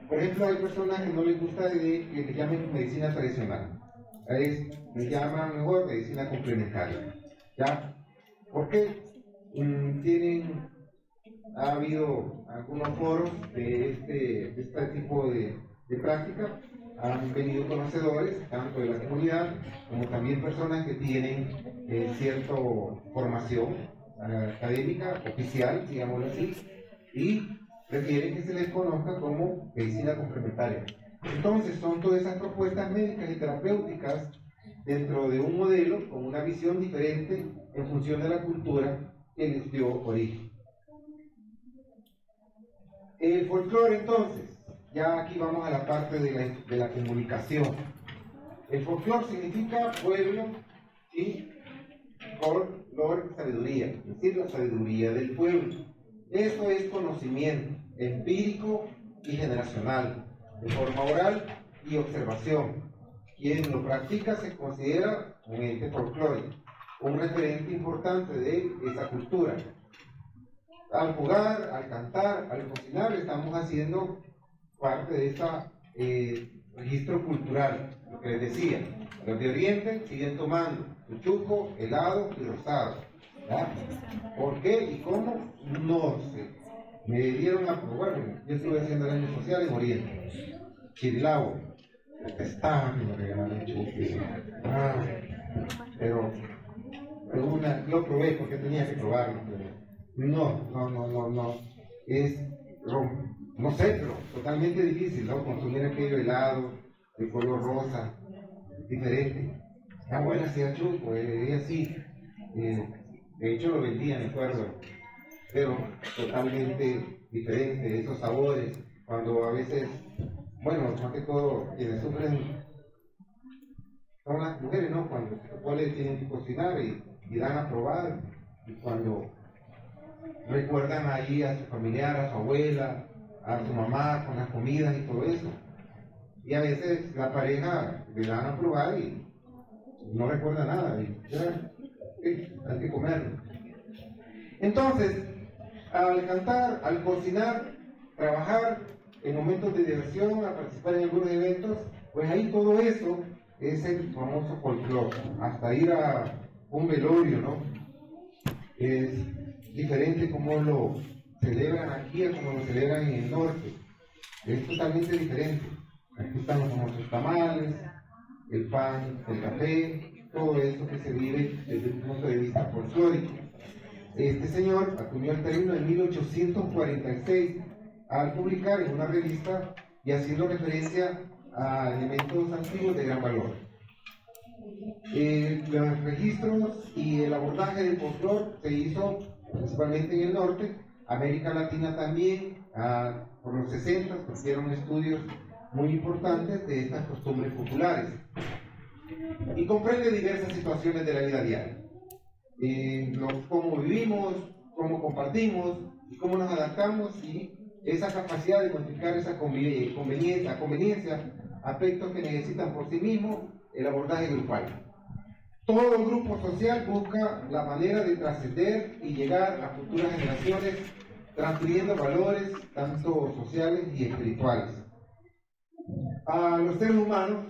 por ejemplo, hay personas que no les gusta que le llamen medicina tradicional. Le llaman mejor medicina complementaria. ¿Ya? ¿Por qué? Ha habido algunos foros de este tipo de práctica. Han venido conocedores, tanto de la comunidad, como también personas que tienen cierta formación académica, oficial, digámoslo así, y prefieren que se les conozca como medicina complementaria. Entonces, son todas esas propuestas médicas y terapéuticas dentro de un modelo con una visión diferente en función de la cultura que les dio origen. El folclore, entonces, ya aquí vamos a la parte de la comunicación. El folclore significa pueblo y folclore, sabiduría, es decir, la sabiduría del pueblo. Eso es conocimiento empírico y generacional. de forma oral y observación. Quien lo practica se considera un ente folclórico, un referente importante de esa cultura. Al jugar, al cantar, al cocinar, estamos haciendo parte de ese registro cultural. Lo que les decía, los de Oriente siguen tomando chuco, helado y rosado. ¿Ya? ¿Por qué y cómo? No sé. Me dieron a probar, yo estuve haciendo el año social en Oriente. Chirilao, detestable, me regalaron chuco. Pero lo probé porque tenía que probarlo. No. No sé, pero totalmente difícil, ¿no? Consumir aquello helado, de color rosa, diferente. La abuela hacía chuco, ella sí. De hecho lo vendía, me acuerdo. Pero totalmente diferente, esos sabores, cuando a veces, bueno, más que todo, quienes sufren son las mujeres, ¿no? Cuando los cuales tienen que cocinar y dan a probar, y cuando recuerdan ahí a su familiar, a su abuela, a su mamá con las comidas y todo eso. Y a veces la pareja le dan a probar y no recuerda nada, y ya, hay que comerlo. Entonces, al cantar, al cocinar, trabajar en momentos de diversión, a participar en algunos eventos, pues ahí todo eso es el famoso folclore, hasta ir a un velorio, ¿no? Es diferente como lo celebran aquí a como lo celebran en el norte. Es totalmente diferente. Aquí están los famosos tamales, el pan, el café, todo eso que se vive desde un punto de vista folclórico. Este señor acuñó el término en 1846 al publicar en una revista y haciendo referencia a elementos antiguos de gran valor. Los registros y el abordaje del folclore se hizo principalmente en el norte, América Latina también, por los 60, pues hicieron estudios muy importantes de estas costumbres populares y comprende diversas situaciones de la vida diaria. Cómo vivimos, cómo compartimos y cómo nos adaptamos y esa capacidad de modificar esa conveniencia, aspectos que necesitan por sí mismos el abordaje grupal. Todo grupo social busca la manera de trascender y llegar a futuras generaciones transfiriendo valores tanto sociales y espirituales. A los seres humanos,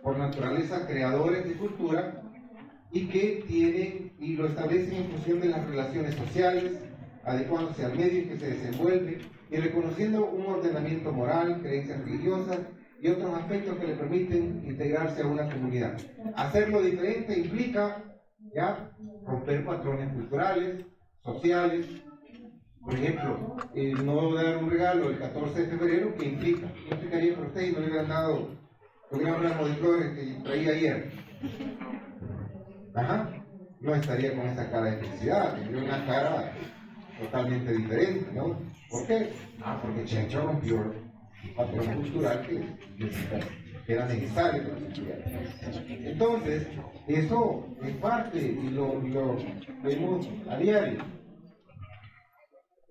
por naturaleza creadores de cultura, y que tienen y lo establecen en función de las relaciones sociales, adecuándose al medio en que se desenvuelve y reconociendo un ordenamiento moral, creencias religiosas y otros aspectos que le permiten integrarse a una comunidad. Hacerlo diferente implica ya romper patrones culturales, sociales. Por ejemplo, no dar un regalo el 14 de febrero, ¿qué implica? ¿Qué implicaría para usted si no le hubieran dado un ramo de flores que traía ayer? No estaría con esa cara de felicidad, tendría una cara totalmente diferente, ¿no? ¿Por qué? Porque Chencho rompió el patrón cultural que era necesario. Entonces, eso es parte y lo vemos a diario.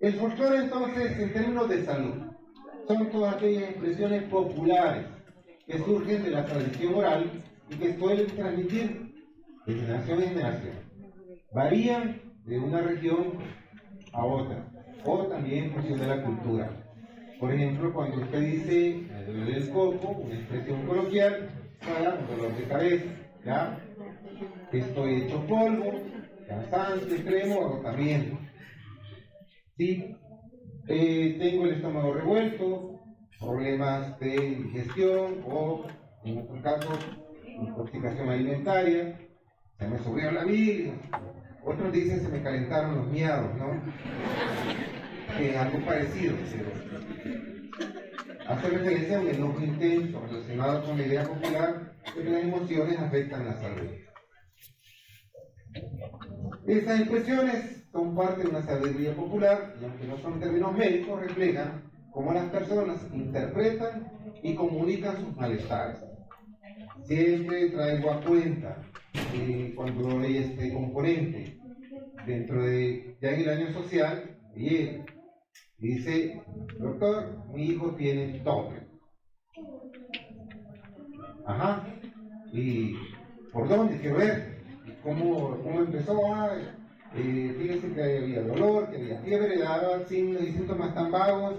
El folclore, entonces, en términos de salud, son todas aquellas expresiones populares que surgen de la tradición oral y que suelen transmitir de generación en generación. Varían de una región a otra, o también en función de la cultura. Por ejemplo, cuando usted dice me duele el coco, una expresión coloquial para un dolor de cabeza, ¿ya? Estoy hecho polvo, cansancio extremo, agotamiento. ¿Sí? Tengo el estómago revuelto, problemas de digestión o, en otros casos, intoxicación alimentaria, se me subió la bilis. Otros dicen se me calentaron los miados, ¿no? Algo parecido, pero hace referencia a un enojo intenso relacionado con la idea popular de que las emociones afectan la salud. Estas expresiones son parte de una sabiduría popular y aunque no son términos médicos, reflejan cómo las personas interpretan y comunican sus malestares. Siempre traigo a cuenta cuando hay este componente dentro de ya en el año social, y dice, doctor, mi hijo tiene toque. Ajá. ¿Y por dónde? Quiero ver. ¿Cómo empezó? Fíjese que había dolor, que había fiebre, daban signos y síntomas tan vagos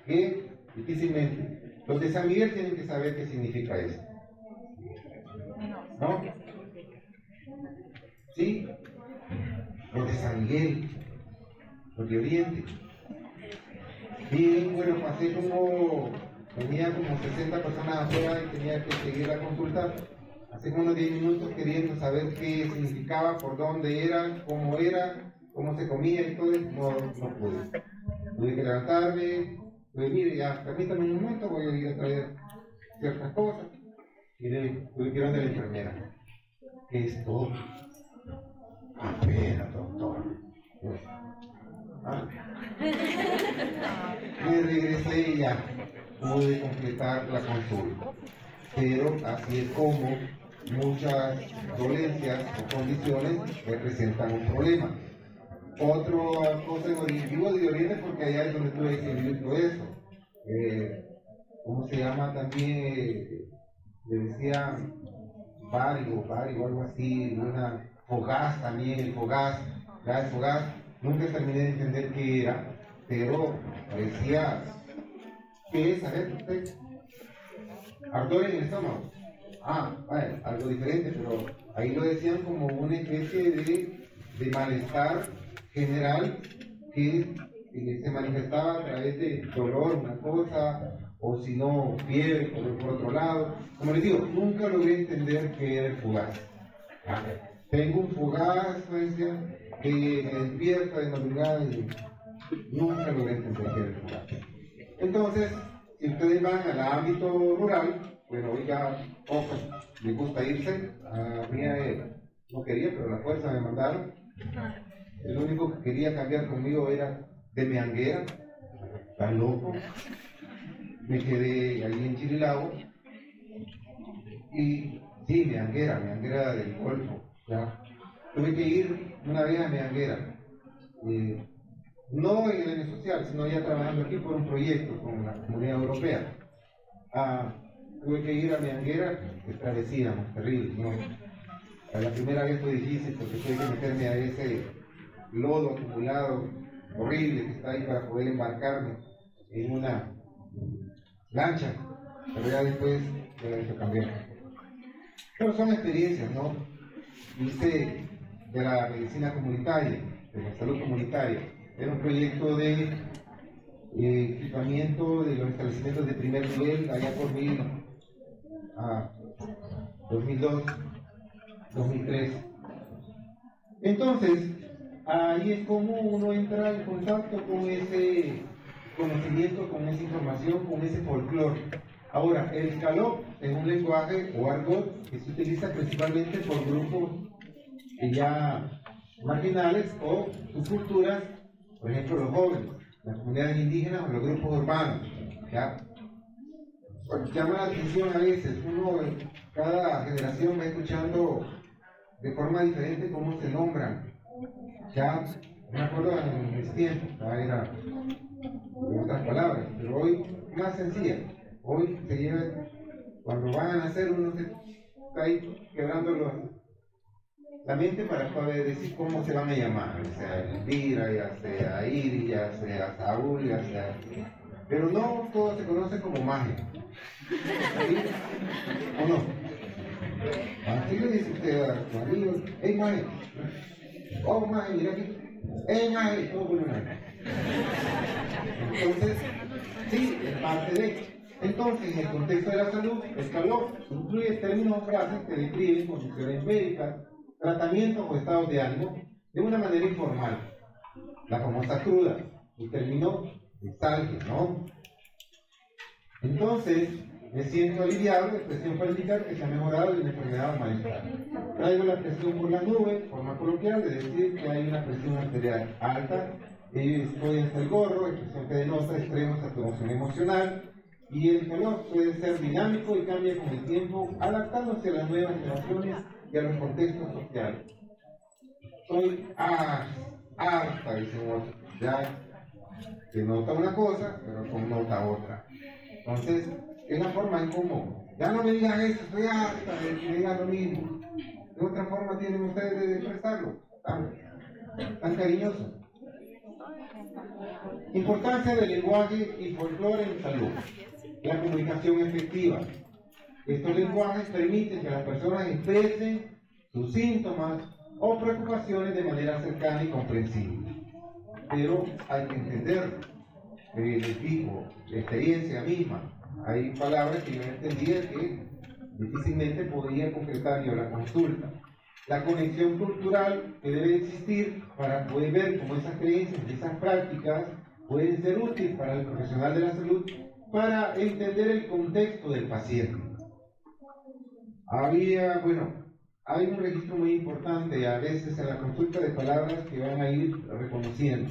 que difícilmente. Los de San Miguel tienen que saber qué significa eso. ¿No? ¿Sí? Los de San Miguel, los de Oriente. Y bueno, tenía como 60 personas afuera y tenía que seguir la consulta. Hace unos 10 minutos queriendo saber qué significaba, por dónde era, cómo se comía y todo eso, no pude. Tuve que levantarme, mire, ya, permítame un momento, voy a ir a traer ciertas cosas. Y tuve que ir a la enfermera. ¿Qué es todo? Apenas, doctor. Me regresé y ya pude completar la consulta. Pero así es como muchas dolencias o condiciones representan un problema. Otra cosa en Oriente, digo de Oriente porque allá es donde tuve que vivir todo eso. ¿Cómo se llama también? Le decían várigo, algo así, una fogaz también, el fogaz, gas fogaz. Nunca terminé de entender qué era, pero decía, ¿qué es? A ver, usted. Ardor en el estómago. Vale, algo diferente, pero ahí lo decían como una especie de malestar general que se manifestaba a través de dolor, una cosa, o si no, fiebre, por otro lado. Como les digo, nunca logré entender qué era el fugaz. Tengo un fugaz, que me despierta de madrugada y nunca logré entender qué era el fugaz. Entonces, si ustedes van al ámbito rural, bueno, hoy ya pocos les gusta irse. A mí no quería, pero la fuerza me mandaron. El único que quería cambiar conmigo era de Meanguera, tan loco. Me quedé allí en Chirilago. Y sí, Meanguera del Golfo. Ya. Tuve que ir una vez a Meanguera. No en el año social, sino ya trabajando aquí por un proyecto con la Comunidad Europea. Tuve que ir a Meanguera, que travesíamos, terrible, ¿no? La primera vez fue difícil porque tuve que meterme a ese lodo acumulado horrible que está ahí para poder embarcarme en una lancha, pero ya después me la hizo cambiar. Pero son experiencias, ¿no? Hice de la medicina comunitaria, de la salud comunitaria. Era un proyecto de equipamiento de los establecimientos de primer nivel allá por 2002, 2003. Entonces, ahí es como uno entra en contacto con ese conocimiento, con esa información, con ese folclore. Ahora, el escalop es un lenguaje o argot que se utiliza principalmente por grupos ya marginales o subculturas, por ejemplo los jóvenes, las comunidades indígenas o los grupos urbanos. ¿Ya? Pues llama la atención a veces, cada generación va escuchando de forma diferente cómo se nombran. Ya, me acuerdo en mis tiempos, era en otras palabras, pero hoy más sencilla. Hoy se lleva, cuando van a nacer uno se está ahí quebrando la mente para poder decir cómo se van a llamar, ya sea Elvira, ya sea Iris, ya sea Saúl, ya sea... Pero no todo se conoce como magia. ¿Sí? ¿O no? Así le dice usted a su amigo, ¡hey magia! ¡Oh magia, mira aquí! ¡Hey magia! Todo bueno, magia. Entonces, sí, es parte de... Entonces, en el contexto de la salud, el calor incluye términos o frases que describen condiciones médicas, tratamientos o estados de ánimo de una manera informal. La famosa cruda, el término nostalgia, ¿no? Entonces, me siento aliviado de expresión para indicar que se ha mejorado de una enfermedad o malestar. Traigo la presión por las nubes, forma coloquial de decir que hay una presión arterial alta. Estoy hasta el gorro, expresión que denota extremos saturación emocional. Y el calor puede ser dinámico y cambia con el tiempo, adaptándose a las nuevas generaciones y a los contextos sociales. Soy harta, dice otro. Ya se nota una cosa, pero con nota otra. Entonces, es la forma en cómo Ya no me digan eso, estoy harta de que me digan lo mismo. ¿De otra forma tienen ustedes de expresarlo? Tan cariñoso. Importancia del lenguaje y folclore en salud. La comunicación efectiva. Estos lenguajes permiten que las personas expresen sus síntomas o preocupaciones de manera cercana y comprensible. Pero hay que entender, les digo, la experiencia misma, hay palabras que yo entendía que difícilmente podía concretar yo la consulta. La conexión cultural que debe existir para poder ver cómo esas creencias, esas prácticas pueden ser útiles para el profesional de la salud para entender el contexto del paciente. Hay un registro muy importante a veces en la consulta de palabras que van a ir reconociendo.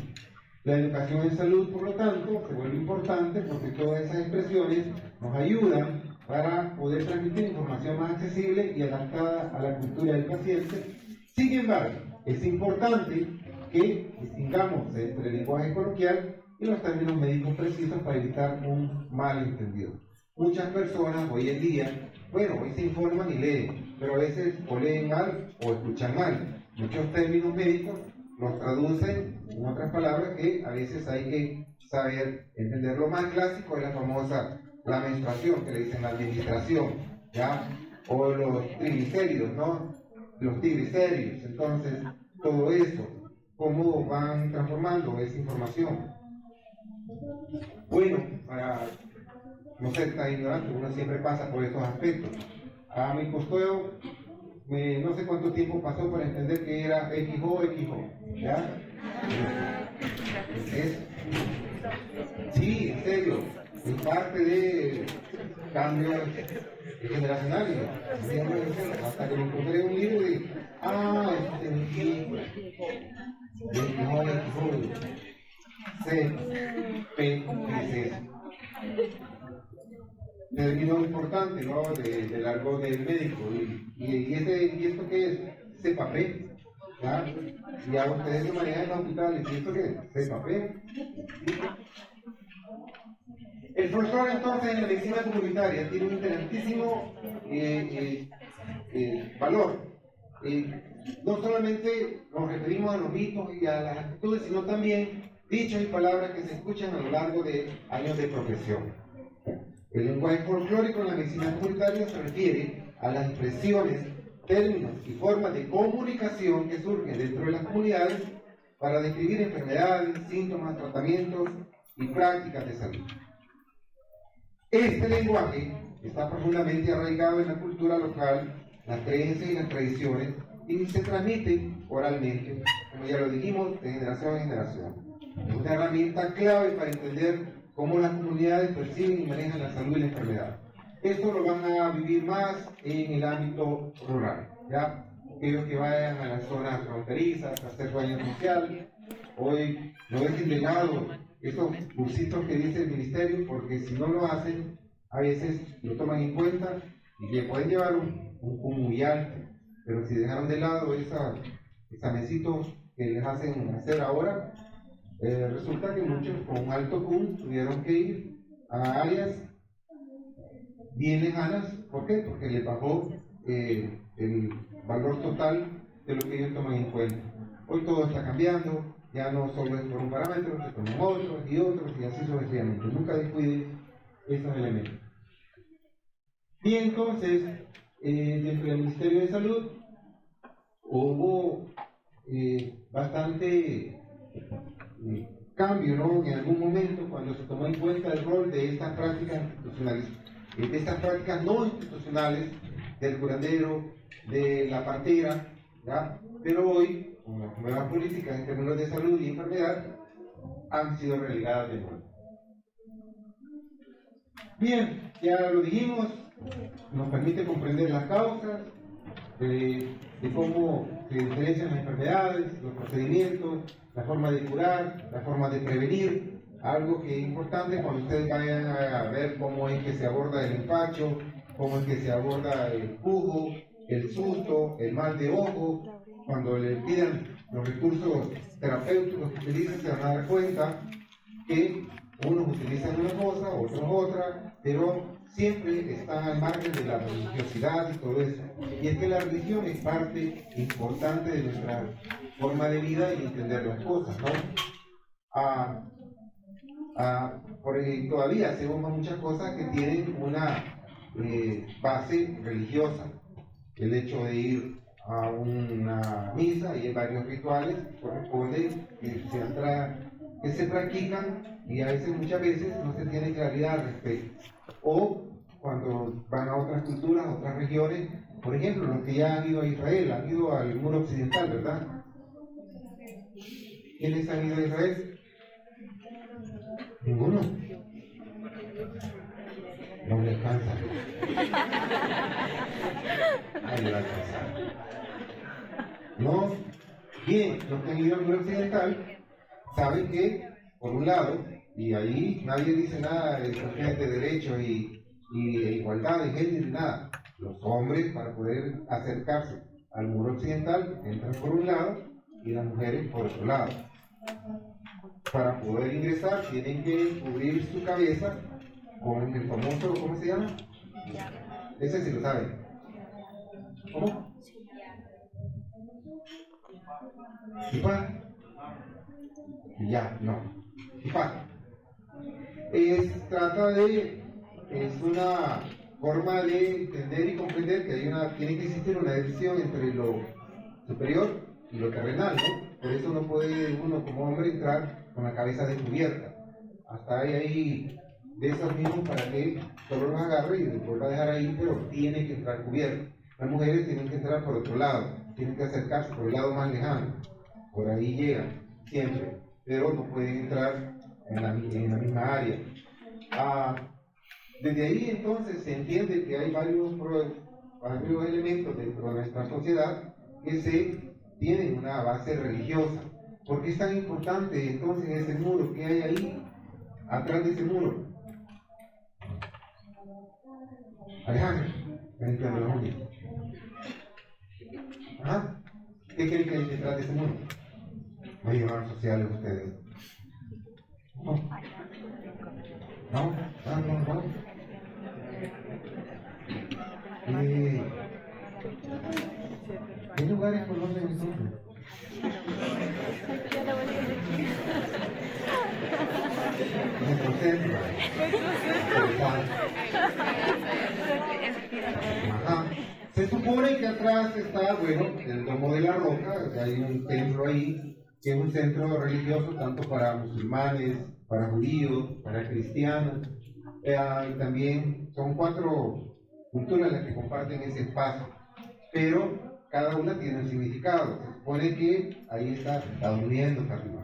La educación en salud, por lo tanto, se vuelve importante porque todas esas expresiones nos ayudan para poder transmitir información más accesible y adaptada a la cultura del paciente. Sin embargo, es importante que distingamos entre el lenguaje coloquial y los términos médicos precisos para evitar un malentendido. Muchas personas hoy en día, hoy se informan y leen, pero a veces o leen mal o escuchan mal. Muchos términos médicos los traducen en otras palabras que a veces hay que saber entender. Lo más clásico es la famosa la menstruación, que le dicen la administración, ¿ya? O los triglicéridos, ¿no? Los triglicéridos. Entonces, todo eso, cómo van transformando esa información. Bueno, para no ser tan ignorante, uno siempre pasa por estos aspectos. Me costó, no sé cuánto tiempo pasó para entender que era XO, ¿ya? Sí, en serio, es parte de cambios generacionales. Hasta que me encontré un libro y término importante, ¿no? Del argot del médico. ¿Y esto qué es? CPAP, ¿ya? Ya ustedes se manejan en los hospitales. ¿Y esto qué es? CPAP. El folclore, entonces, en la medicina comunitaria tiene un interesantísimo valor. No solamente nos referimos a los mitos y a las actitudes, sino también dichos y palabras que se escuchan a lo largo de años de profesión. El lenguaje folclórico en la medicina comunitaria se refiere a las expresiones, términos y formas de comunicación que surgen dentro de las comunidades para describir enfermedades, síntomas, tratamientos y prácticas de salud. Este lenguaje está profundamente arraigado en la cultura local, las creencias y las tradiciones, y se transmite oralmente, como ya lo dijimos, de generación en generación. Es una herramienta clave para entender cómo las comunidades perciben y manejan la salud y la enfermedad. Esto lo van a vivir más en el ámbito rural, ¿ya? Aquellos que vayan a las zonas fronterizas, a hacer baño social, hoy no dejen de lado esos cursitos que dice el ministerio, porque si no lo hacen, a veces lo toman en cuenta y le pueden llevar un muy alto, pero si dejaron de lado esos examencitos que les hacen hacer ahora, resulta que muchos con un alto CUM tuvieron que ir a áreas bien lejanas. ¿Por qué? Porque le bajó el valor total de lo que ellos toman en cuenta. Hoy todo está cambiando, ya no solo es por un parámetro, se toman otros y así sucesivamente. Nunca descuide esos elementos. Y entonces, dentro del Ministerio de Salud hubo bastante cambio, ¿no? En algún momento, cuando se tomó en cuenta el rol de estas prácticas institucionales, de estas prácticas no institucionales, del curandero, de la partera, ¿ya? Pero hoy, con las nuevas políticas en términos de salud y enfermedad, han sido relegadas de nuevo. Bien, ya lo dijimos, nos permite comprender las causas, de cómo se diferencian las enfermedades, los procedimientos, la forma de curar, la forma de prevenir. Algo que es importante cuando ustedes vayan a ver cómo es que se aborda el empacho, cómo es que se aborda el jugo, el susto, el mal de ojo. Cuando le pidan los recursos terapéuticos que utilizan, se van a dar cuenta que unos utilizan una cosa, otros otra, pero siempre están al margen de la religiosidad y todo eso. Y es que la religión es parte importante de nuestra forma de vida y entender las cosas, ¿no? Porque todavía hacemos muchas cosas que tienen una base religiosa. El hecho de ir a una misa y hay varios rituales corresponde que se practican y a veces, muchas veces, no se tiene claridad al respecto. O cuando van a otras culturas, a otras regiones, por ejemplo, los que ya han ido a Israel, han ido al muro occidental, ¿verdad? ¿Quiénes han ido a Israel? Ninguno. No les cansa. Ay, la cansa. No. Bien, los que han ido al muro occidental saben que, por un lado, y ahí nadie dice nada de cuestiones de derechos y igualdad de género ni nada. Los hombres, para poder acercarse al muro occidental, entran por un lado y las mujeres por otro lado. Para poder ingresar tienen que cubrir su cabeza con el famoso, ¿cómo se llama? Ese sí lo saben. ¿Cómo? ¿Kipá? Ya, no. Kipá. Es una forma de entender y comprender que tiene que existir una división entre lo superior y lo terrenal, ¿no? Por eso no puede uno como hombre entrar con la cabeza descubierta. Hasta hay ahí de esos mismos para que solo los agarre y después va a dejar ahí, pero tiene que entrar cubierto. Las mujeres tienen que entrar por otro lado, tienen que acercarse por el lado más lejano. Por ahí llegan, siempre, pero no pueden entrar en la misma área. Desde ahí entonces se entiende que hay varios elementos dentro de nuestra sociedad que tienen una base religiosa. ¿Por qué es tan importante entonces ese muro que hay ahí, atrás de ese muro? Alejandro, limpiando las uñas. Ajá. ¿Qué creen que hay detrás de ese muro? No llevan sociales ustedes. ¿No? ¿No? No. ¿Qué lugares conocen entonces? Nuestro centro. Ajá. Se supone que atrás está, el Domo de la Roca, que hay un templo ahí, que es un centro religioso tanto para musulmanes, para judíos, para cristianos. Y también son 4 culturas las que comparten ese espacio, pero cada una tiene un significado. Se supone que ahí está durmiendo para arriba.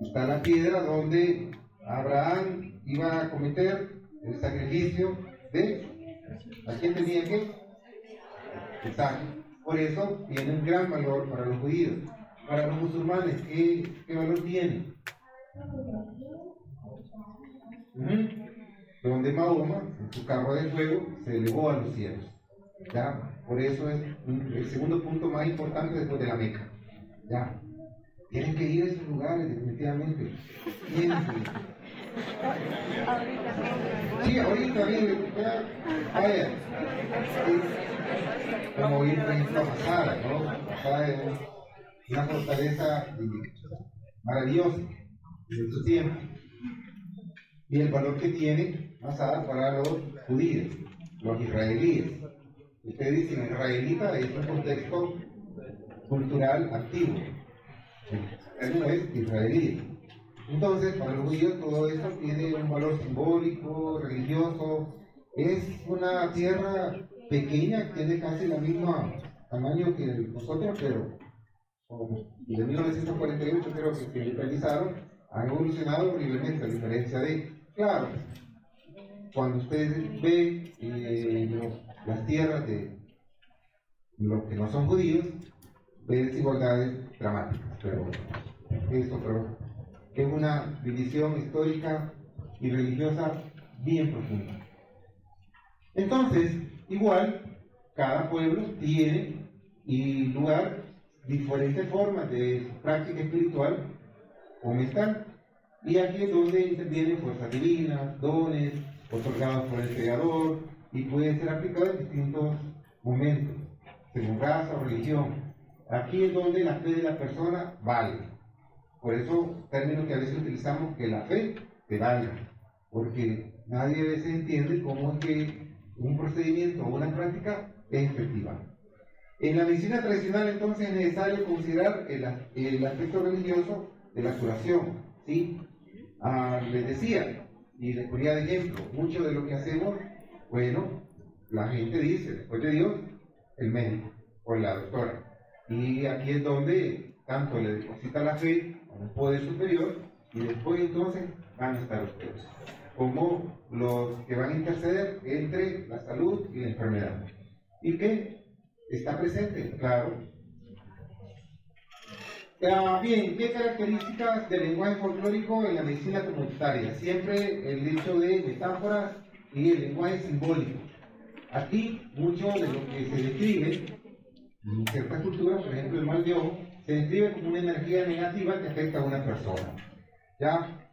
Está la piedra donde Abraham iba a cometer el sacrificio de... ¿A quién tenía que? Exacto. Por eso tiene un gran valor para los judíos. Para los musulmanes, ¿qué valor tiene? Donde Mahoma, en su carro de fuego, se elevó a los cielos. ¿Ya? Por eso es el segundo punto más importante después de la Meca. ¿Ya? Tienen que ir a esos lugares, definitivamente. Tienen que ir. Sí, ahorita bien, vaya. Es como ir, por ejemplo, a Masada, ¿no? Masada es una fortaleza maravillosa en su tiempo. Y el valor que tiene Masada para los judíos, los israelíes. Ustedes dicen, israelita es un contexto cultural antiguo. Eso es israelí. Entonces, para los judíos todo eso tiene un valor simbólico, religioso. Es una tierra pequeña, tiene casi el mismo tamaño que nosotros, pero desde 1948 creo que se realizaron, han evolucionado horriblemente, a diferencia de, claro, cuando ustedes ven las tierras de los que no son judíos, ven desigualdades dramáticas, pero es una división histórica y religiosa bien profunda. Entonces, igual, cada pueblo tiene y lugar diferentes formas de práctica espiritual como esta, y aquí es donde intervienen fuerzas divinas, dones, otorgados por el Creador y pueden ser aplicados en distintos momentos, según raza o religión. Aquí es donde la fe de la persona vale. Por eso, término que a veces utilizamos, que la fe te valga, porque nadie a veces entiende cómo es que un procedimiento o una práctica es efectiva. En la medicina tradicional, entonces, es necesario considerar el aspecto religioso de la curación, ¿sí? Les decía, y les ponía de ejemplo, mucho de lo que hacemos, bueno, la gente dice, después de Dios, el médico o la doctora. Y aquí es donde tanto le deposita la fe a un poder superior, y después entonces van a estar ustedes, como los que van a interceder entre la salud y la enfermedad. ¿Y qué? Está presente, claro. Bien, ¿qué características del lenguaje folclórico en la medicina comunitaria? Siempre el hecho de metáforas y el lenguaje simbólico. Aquí, mucho de lo que se describe en ciertas culturas, por ejemplo el mal de ojo, se describe como una energía negativa que afecta a una persona. ¿Ya?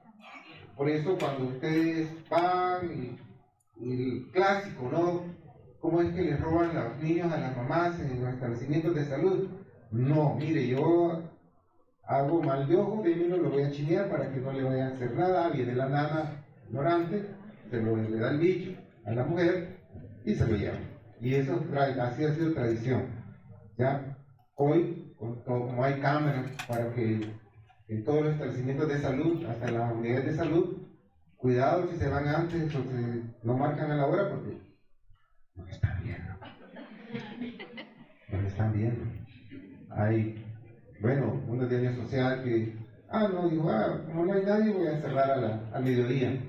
Por eso cuando ustedes van, y el clásico, ¿no? ¿Cómo es que les roban a los niños a las mamás en los establecimientos de salud? No, mire, yo hago mal de ojo, primero lo voy a chinear para que no le vaya a hacer nada, viene la nana ignorante, le da el bicho a la mujer y se lo lleva. Y eso así ha sido tradición. ¿Ya? Hoy, como hay cámaras para que en todos los establecimientos de salud, hasta en las unidades de salud, cuidado si se van antes o si no marcan a la hora porque no están viendo. No están viendo. Hay, bueno, una teoría social que, no, digo, como no hay nadie, voy a cerrar al mediodía.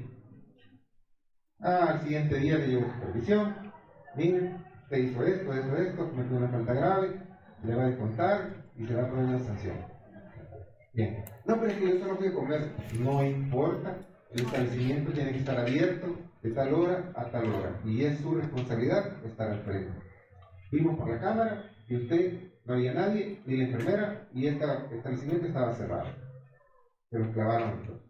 Al siguiente día le llevo supervisión. Mire, usted hizo esto, cometió una falta grave, le va a descontar y se va a poner una sanción. Bien. No, pero es que yo solo fui a comer. No importa. El establecimiento tiene que estar abierto de tal hora a tal hora. Y es su responsabilidad estar al frente. Vimos por la cámara y usted, no había nadie, ni la enfermera, y este establecimiento estaba cerrado. Se los clavaron todos.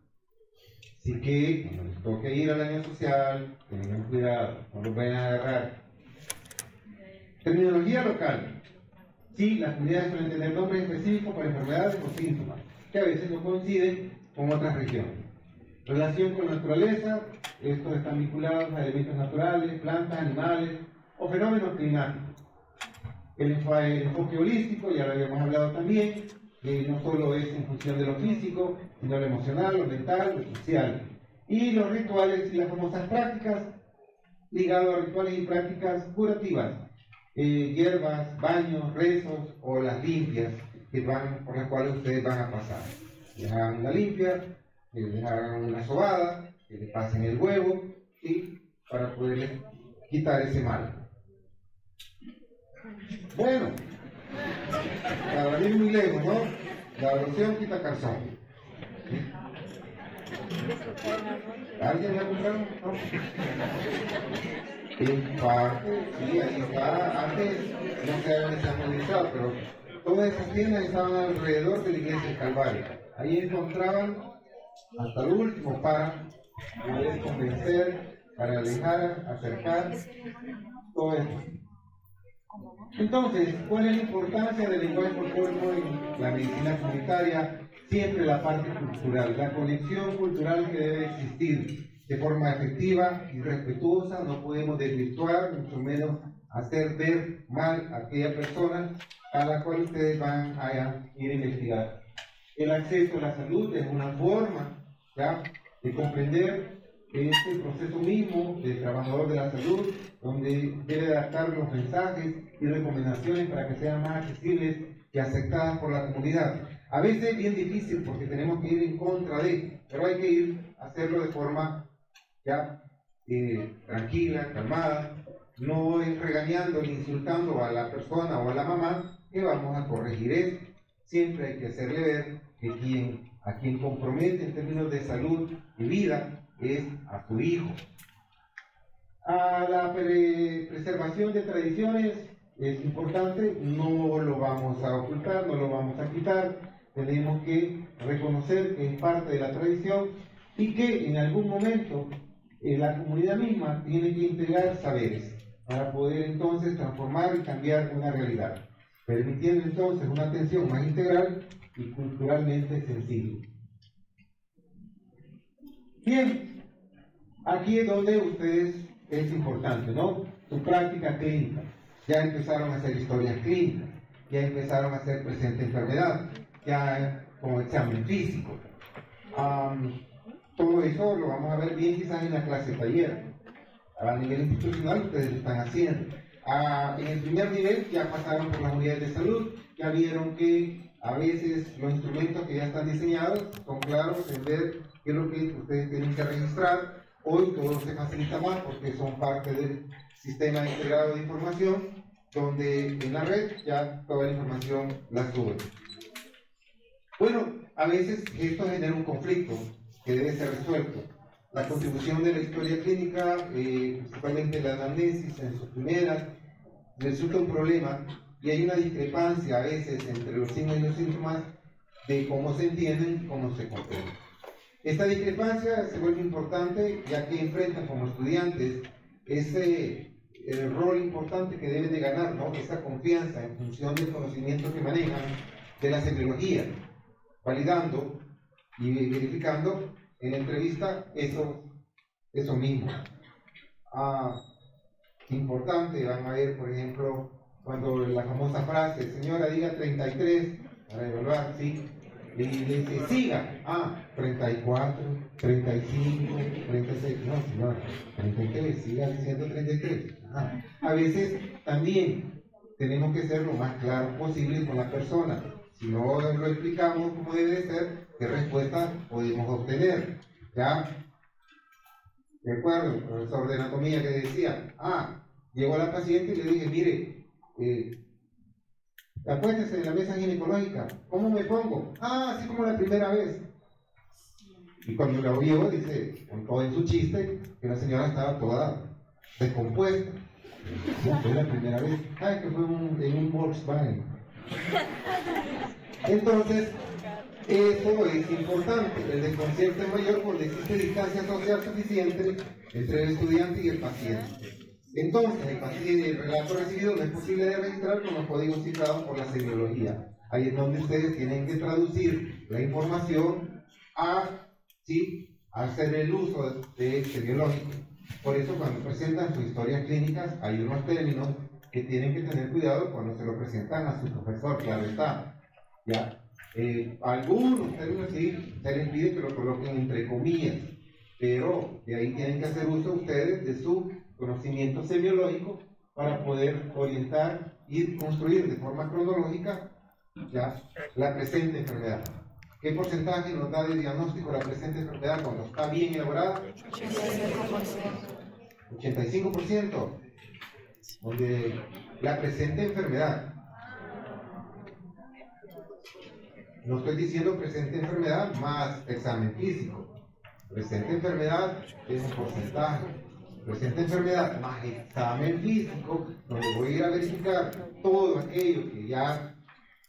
Así que, cuando les toque ir al año social, tengan cuidado, no los vayan a agarrar. Terminología local. Sí, las comunidades suelen tener nombres específicos para enfermedades o síntomas, que a veces no coinciden con otras regiones. Relación con la naturaleza, estos están vinculados a elementos naturales, plantas, animales o fenómenos climáticos. El enfoque holístico, ya lo habíamos hablado también, que no solo es en función de lo físico, sino lo emocional, lo mental, lo social. Y los rituales y las famosas prácticas, ligados a rituales y prácticas curativas, hierbas, baños, rezos o las limpias por las cuales ustedes van a pasar. Les hagan una limpia, les hagan una sobada, que les pasen el huevo, ¿sí? Para poderles quitar ese mal. Bueno, para ir muy lejos, ¿no? La oración quita calzón. ¿Sí? ¿Alguien la compraron? ¿No? En parte, sí, ahí está. Antes no se habían desarmonizado, pero todas esas tiendas estaban alrededor de la iglesia del Calvario. Ahí encontraban hasta lo último para poder convencer, para alejar, acercar, todo eso. Entonces, ¿cuál es la importancia del lenguaje folclórico en la medicina comunitaria? Siempre la parte cultural, la conexión cultural que debe existir de forma efectiva y respetuosa. No podemos desvirtuar, mucho menos hacer ver mal a aquella persona a la cual ustedes van a ir a investigar. El acceso a la salud es una forma, ¿ya?, de comprender este proceso mismo del trabajador de la salud, donde debe adaptar los mensajes y recomendaciones para que sean más accesibles y aceptadas por la comunidad. A veces es bien difícil porque tenemos que ir en contra de, pero hay que ir a hacerlo de forma ya tranquila, calmada, no es regañando ni insultando a la persona o a la mamá que vamos a corregir eso. Siempre hay que hacerle ver que a quien compromete en términos de salud y vida es a tu hijo. A la preservación de tradiciones es importante, no lo vamos a ocultar, no lo vamos a quitar, tenemos que reconocer que es parte de la tradición y que en algún momento la comunidad misma tiene que integrar saberes para poder entonces transformar y cambiar una realidad, permitiendo entonces una atención más integral y culturalmente sensible. Bien, aquí es donde ustedes es importante, ¿no? Su práctica clínica. Ya empezaron a hacer historias clínicas, ya empezaron a hacer presente enfermedad, ya como examen físico. Todo eso lo vamos a ver bien quizás en la clase taller. A nivel institucional ustedes lo están haciendo. En el primer nivel ya pasaron por las unidades de salud, ya vieron que a veces los instrumentos que ya están diseñados son claros en ver qué es lo que ustedes tienen que registrar. Hoy todo se facilita más porque son parte del sistema integrado de información, donde en la red ya toda la información la suben. Bueno, a veces esto genera un conflicto que debe ser resuelto. La contribución de la historia clínica, principalmente la anamnesis en sus primeras, resulta un problema y hay una discrepancia a veces entre los signos y los síntomas de cómo se entienden y cómo se comprenden. Esta discrepancia se vuelve importante ya que enfrentan como estudiantes el rol importante que deben de ganar, ¿no? Esa confianza en función del conocimiento que manejan de la semiología, validando y verificando en la entrevista eso mismo. Importante, van a ver, por ejemplo, cuando la famosa frase, señora, diga 33, para evaluar, ¿sí? Y dice, siga, 34, 35, 36, no, señora, 33, siga diciendo 33. A veces también tenemos que ser lo más claro posible con la persona. Si no lo explicamos como debe de ser, ¿qué respuesta podemos obtener? ¿Ya? Recuerdo el profesor de anatomía que decía, llegó la paciente y le dije, mire, acuéstese en la mesa ginecológica, ¿cómo me pongo? Así como la primera vez. Y cuando la oyó, dice, contó en su chiste, que la señora estaba toda descompuesta. No fue la primera vez, que fue en un Volkswagen. Entonces, eso es importante. El desconcierto es mayor cuando existe distancia social suficiente entre el estudiante y el paciente. Entonces, el relato recibido no es posible de registrar con los códigos cifrados por la semiología. Ahí es donde ustedes tienen que traducir la información a hacer el uso de semiológico. Por eso, cuando presentan sus historias clínicas, hay unos términos que tienen que tener cuidado cuando se lo presentan a su profesor, claro está. ¿Ya? Algunos términos sí se les pide que lo coloquen entre comillas, pero de ahí tienen que hacer uso ustedes de su conocimiento semiológico para poder orientar y construir de forma cronológica ya la presente enfermedad. ¿Qué porcentaje nos da de diagnóstico la presente enfermedad cuando está bien elaborada? 85%. Donde la presente enfermedad, no estoy diciendo presente enfermedad más examen físico, presente enfermedad es un porcentaje, presente enfermedad más examen físico, donde voy a ir a verificar todo aquello que ya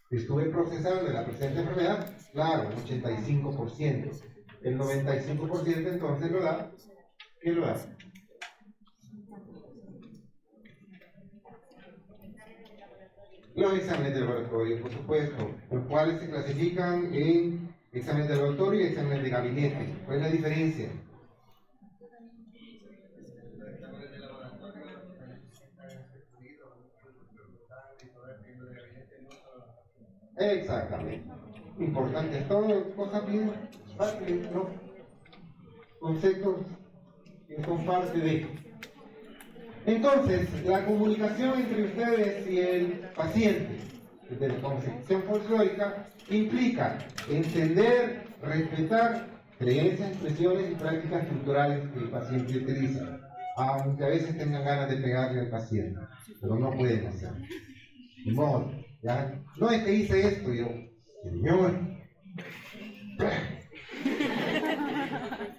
estuve procesando de la presente enfermedad, claro, un 85%. El 95% entonces lo da, ¿qué lo da? Los exámenes de laboratorio, por supuesto, los cuales se clasifican en exámenes de laboratorio y exámenes de gabinete. ¿Cuál es la diferencia? Exactamente. Importante, todo cosas bien fáciles, ¿no? Conceptos que son parte de. Entonces, la comunicación entre ustedes y el paciente, desde la concepción folclórica, implica entender, respetar creencias, expresiones y prácticas culturales que el paciente utiliza, aunque a veces tengan ganas de pegarle al paciente, pero no pueden hacerlo. De modo, ¿ya? No es que hice esto, yo, señor,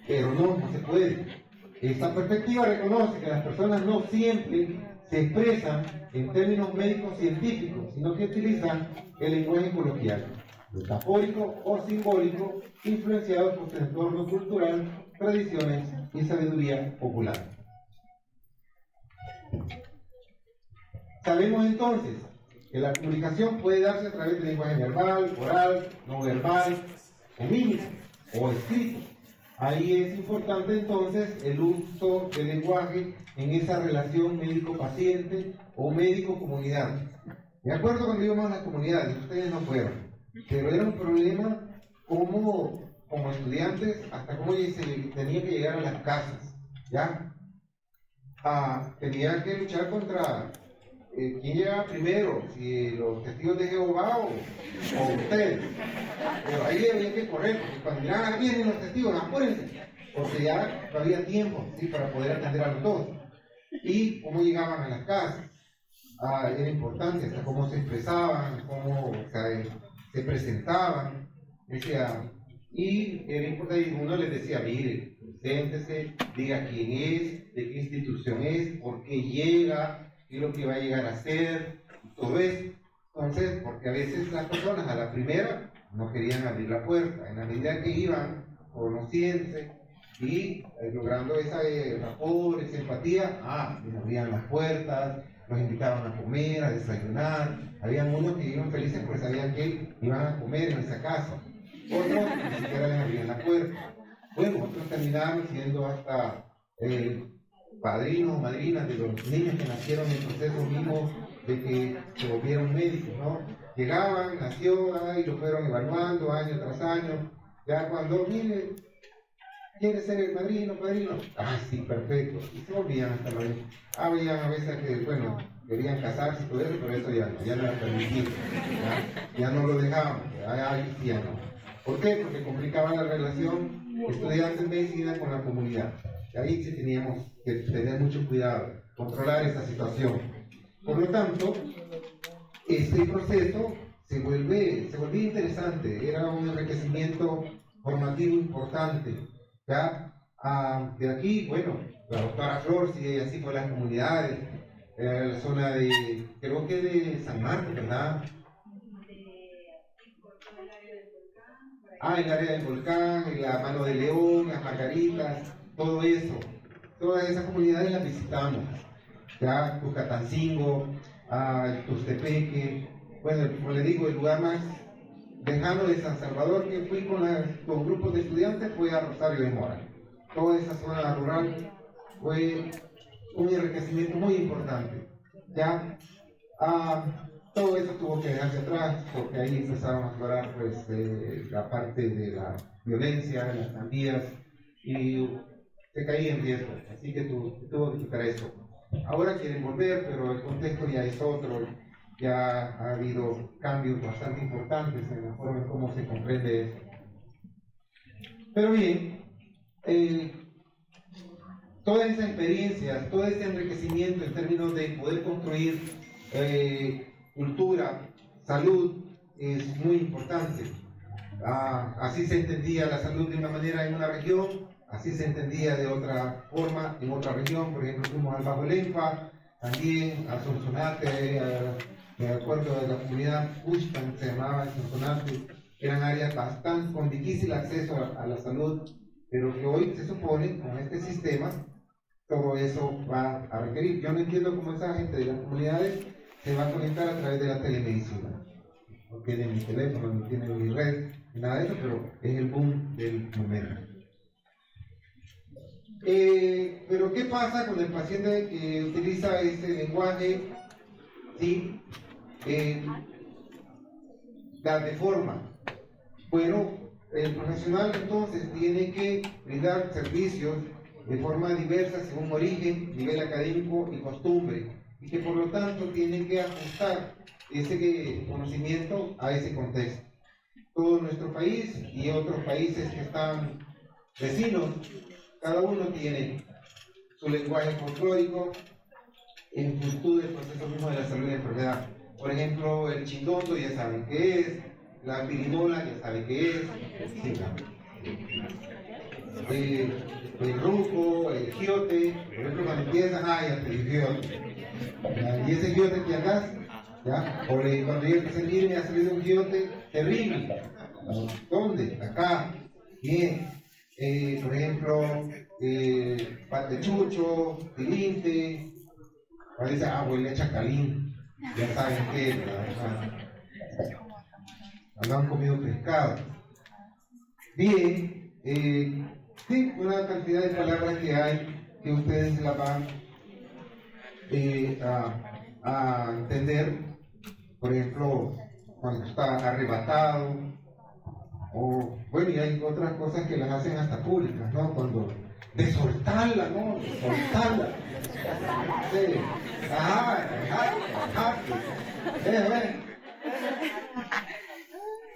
pero no se puede. Esta perspectiva reconoce que las personas no siempre se expresan en términos médicos científicos, sino que utilizan el lenguaje coloquial, metafórico o simbólico, influenciado por su entorno cultural, tradiciones y sabiduría popular. Sabemos entonces que la comunicación puede darse a través del lenguaje verbal, oral, no verbal, o mímico, o escrito. Ahí es importante entonces el uso del lenguaje en esa relación médico-paciente o médico-comunidad. Me acuerdo cuando íbamos a las comunidades, ustedes no fueron, pero era un problema como estudiantes, hasta cómo se tenía que llegar a las casas, ¿ya? Tenía que luchar contra quién llegaba primero, si los testigos de Jehová o ustedes. Pero ahí había que correr, porque cuando miraban, vienen los testigos, apúrense, porque ya no había tiempo, ¿sí?, para poder atender a los dos. Y cómo llegaban a las casas. Era importante, hasta cómo se expresaban, cómo se presentaban. Y era importante, y uno les decía, mire, preséntese, diga quién es, de qué institución es, por qué llega, qué es lo que va a llegar a hacer, todo eso. Entonces, porque a veces las personas a la primera no querían abrir la puerta, en la medida que iban conociéndose y logrando esa rapport, esa empatía, les abrían las puertas, los invitaban a comer, a desayunar. Habían unos que iban felices porque sabían que iban a comer en esa casa. Otros ni siquiera les abrían la puerta. Bueno, otros terminaron siendo hasta padrinos o madrinas de los niños que nacieron en el proceso mismo de que se volvieron médicos, ¿no? Llegaban, nació, y lo fueron evaluando año tras año. Ya cuando, mire, ¿quiere ser el padrino? Sí, perfecto. Y se volvían hasta luego. Habían a veces que, bueno, querían casarse y todo eso, pero eso ya no era permitido. Ya no lo dejaban, ya no. ¿Por qué? Porque complicaba la relación estudiante-medicina con la comunidad. Y ahí sí teníamos que tener mucho cuidado, controlar esa situación. Por lo tanto, este proceso se volvía interesante, era un enriquecimiento formativo importante. ¿Ya? De aquí, bueno, la doctora Flor, sí, ella sí fue a las comunidades, la zona de, creo que de San Marcos, ¿verdad? El área del volcán, la Mano de León, las Margaritas, todo eso. Todas esas comunidades las visitamos. Ya, Tucatancingo, Tustepeque. Bueno, como le digo, el lugar más lejano de San Salvador que fui con grupos de estudiantes fue a Rosario de Mora. Toda esa zona rural fue un enriquecimiento muy importante. Ya, todo eso tuvo que dejarse atrás porque ahí empezaron a aflorar pues, la parte de la violencia, las pandillas, y se caía en riesgo. Así que tuvo que quitar eso. Ahora quieren volver, pero el contexto ya es otro. Ya ha habido cambios bastante importantes en la forma en cómo se comprende eso. Pero bien, todas esas experiencias, todo ese enriquecimiento en términos de poder construir cultura, salud, es muy importante. Así se entendía la salud de una manera en una región, así se entendía de otra forma en otra región. Por ejemplo, fuimos al Bajo Lempa, también a Sonsonate, me acuerdo de la comunidad Pushtan, se llamaba Sonsonate. Eran áreas bastante con difícil acceso a la salud, pero que hoy se supone, con este sistema, todo eso va a requerir. Yo no entiendo cómo esa gente de las comunidades se va a conectar a través de la telemedicina. No tienen mi teléfono, no tienen mi red, nada de eso, pero es el boom del momento. Pero ¿qué pasa con el paciente que utiliza ese lenguaje? ¿Sí? La deforma. Bueno, el profesional entonces tiene que brindar servicios de forma diversa según origen, nivel académico y costumbre, y que por lo tanto tiene que ajustar ese conocimiento a ese contexto. Todo nuestro país y otros países que están vecinos, cada uno tiene su lenguaje folclórico en virtud del proceso mismo de la salud y la enfermedad. Por ejemplo, el chindondo ya saben qué es, la pirinola ya saben qué es, el ruco, el giote, por ejemplo, cuando empiezan, ya te digo, y ese giote que andás, ¿ya? O cuando llega el tercer día me ha salido un giote terrible. ¿Dónde? Acá. Bien. por ejemplo, patechucho, tilinte, ahora dice, huele a chacalín, ya saben qué, ¿verdad? No han comido pescado. Bien, sí, una cantidad de palabras que hay que ustedes la van a entender, por ejemplo, cuando está arrebatado, o bueno, y hay otras cosas que las hacen hasta públicas, ¿no? Cuando de soltarla, ¿no? De soltarla. Sí. Ajá.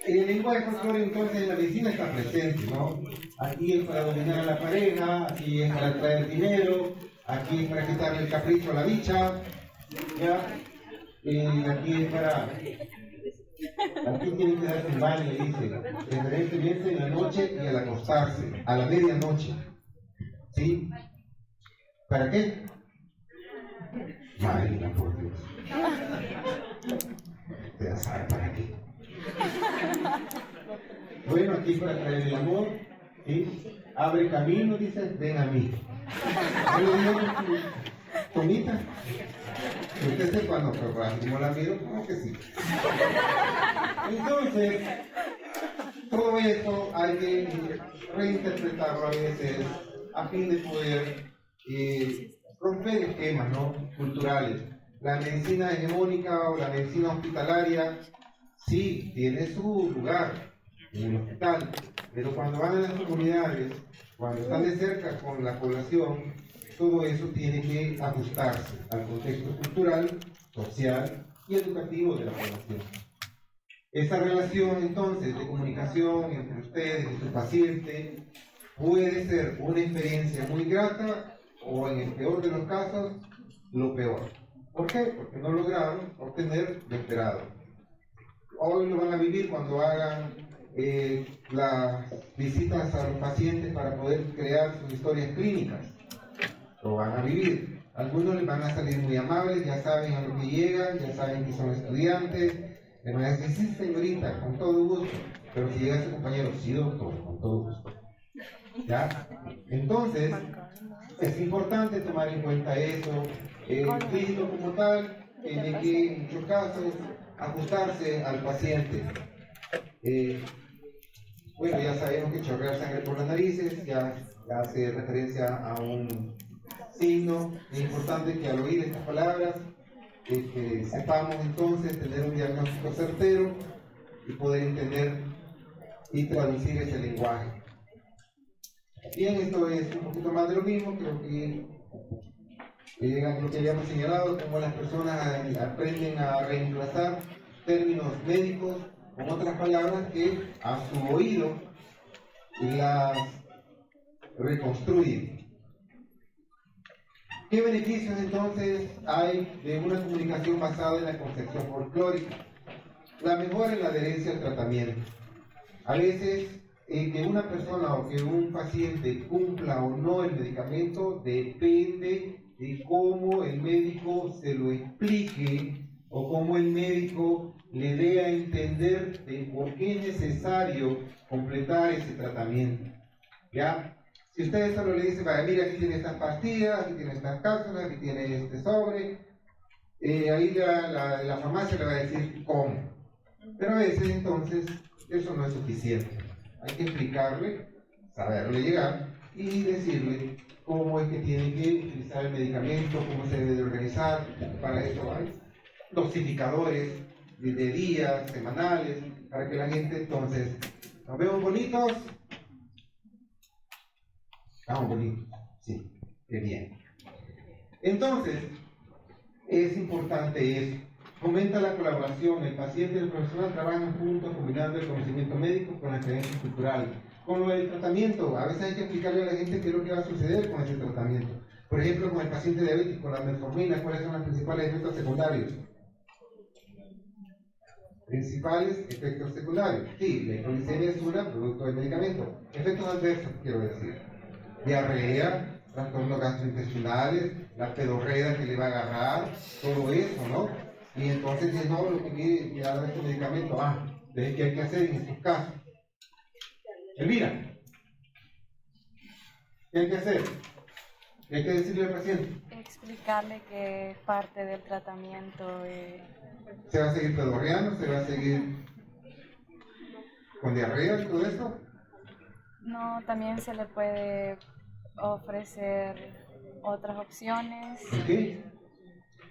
El lenguaje folclórico entonces en la medicina está presente, ¿no? Aquí es para dominar a la pareja, aquí es para traer dinero, aquí es para quitarle el capricho a la bicha, ¿ya? Aquí es para... Aquí tienen que darse un baño, dice, preferentemente en la noche y al acostarse, a la medianoche. ¿Sí? ¿Para qué? Marina, por Dios. Ya sabe para qué. Bueno, aquí para traer el amor, ¿sí? Abre camino, dice, ven a mí. Yo le digo, Tomita, usted se cuando, pero así no la miro, como que sí. Entonces, todo esto hay que reinterpretarlo a veces a fin de poder romper esquemas, ¿no? Culturales. La medicina hegemónica o la medicina hospitalaria sí tiene su lugar en el hospital, pero cuando van a las comunidades, cuando están de cerca con la población, todo eso tiene que ajustarse al contexto cultural, social y educativo de la población. Esa relación entonces de comunicación entre ustedes y su paciente puede ser una experiencia muy grata o en el peor de los casos, lo peor. ¿Por qué? Porque no lograron obtener lo esperado. Hoy lo van a vivir cuando hagan las visitas a los pacientes para poder crear sus historias clínicas. Lo van a vivir. Algunos les van a salir muy amables, ya saben a lo que llegan, ya saben que son estudiantes. Le van a decir, sí, señorita, con todo gusto. Pero si llega su compañero, sí, doctor, con todo gusto. ¿Ya? Entonces, es importante tomar en cuenta eso. El clínico como tal tiene que, en muchos casos, ajustarse al paciente. Bueno, ya sabemos que chorrear sangre por las narices ya hace referencia a un signo. Es importante que al oír estas palabras sepamos entonces tener un diagnóstico certero y poder entender y traducir ese lenguaje. Bien, esto es un poquito más de lo mismo, creo que lo que habíamos señalado, cómo las personas aprenden a reemplazar términos médicos con otras palabras que a su oído las reconstruyen. ¿Qué beneficios entonces hay de una comunicación basada en la concepción folclórica? La mejora en la adherencia al tratamiento. A veces, que una persona o que un paciente cumpla o no el medicamento depende de cómo el médico se lo explique o cómo el médico le dé a entender de por qué es necesario completar ese tratamiento. ¿Ya? Si ustedes solo le dicen, vaya, mira, aquí tiene estas pastillas, aquí tiene estas cápsulas, aquí tiene este sobre, ahí la farmacia le va a decir cómo. Pero a veces entonces eso no es suficiente. Hay que explicarle, saberle llegar y decirle cómo es que tiene que utilizar el medicamento, cómo se debe de organizar. Para eso hay dosificadores de días, semanales, para que la gente entonces, nos vemos bonitos. Estamos bonitos, sí, qué bien. Entonces, es importante eso. Fomenta la colaboración. El paciente y el profesional trabajan juntos combinando el conocimiento médico con la creencia cultural. Con lo del tratamiento, a veces hay que explicarle a la gente qué es lo que va a suceder con ese tratamiento. Por ejemplo, con el paciente diabético, con la metformina, ¿cuáles son los principales efectos secundarios? Principales efectos secundarios. Sí, la hipoglicemia es una, producto del medicamento. Efectos adversos, quiero decir. Diarrea, trastornos gastrointestinales, la pedorrea que le va a agarrar, todo eso, ¿no? Y entonces dice, no, lo que quiere que haga este medicamento, ¿qué hay que hacer en estos casos? Elvira. ¿Qué hay que hacer? ¿Qué hay que decirle al paciente? Explicarle que es parte del tratamiento. ¿Se va a seguir pedorreando? ¿Se va a seguir con diarrea y todo esto? No, también se le puede ofrecer otras opciones. ¿Qué?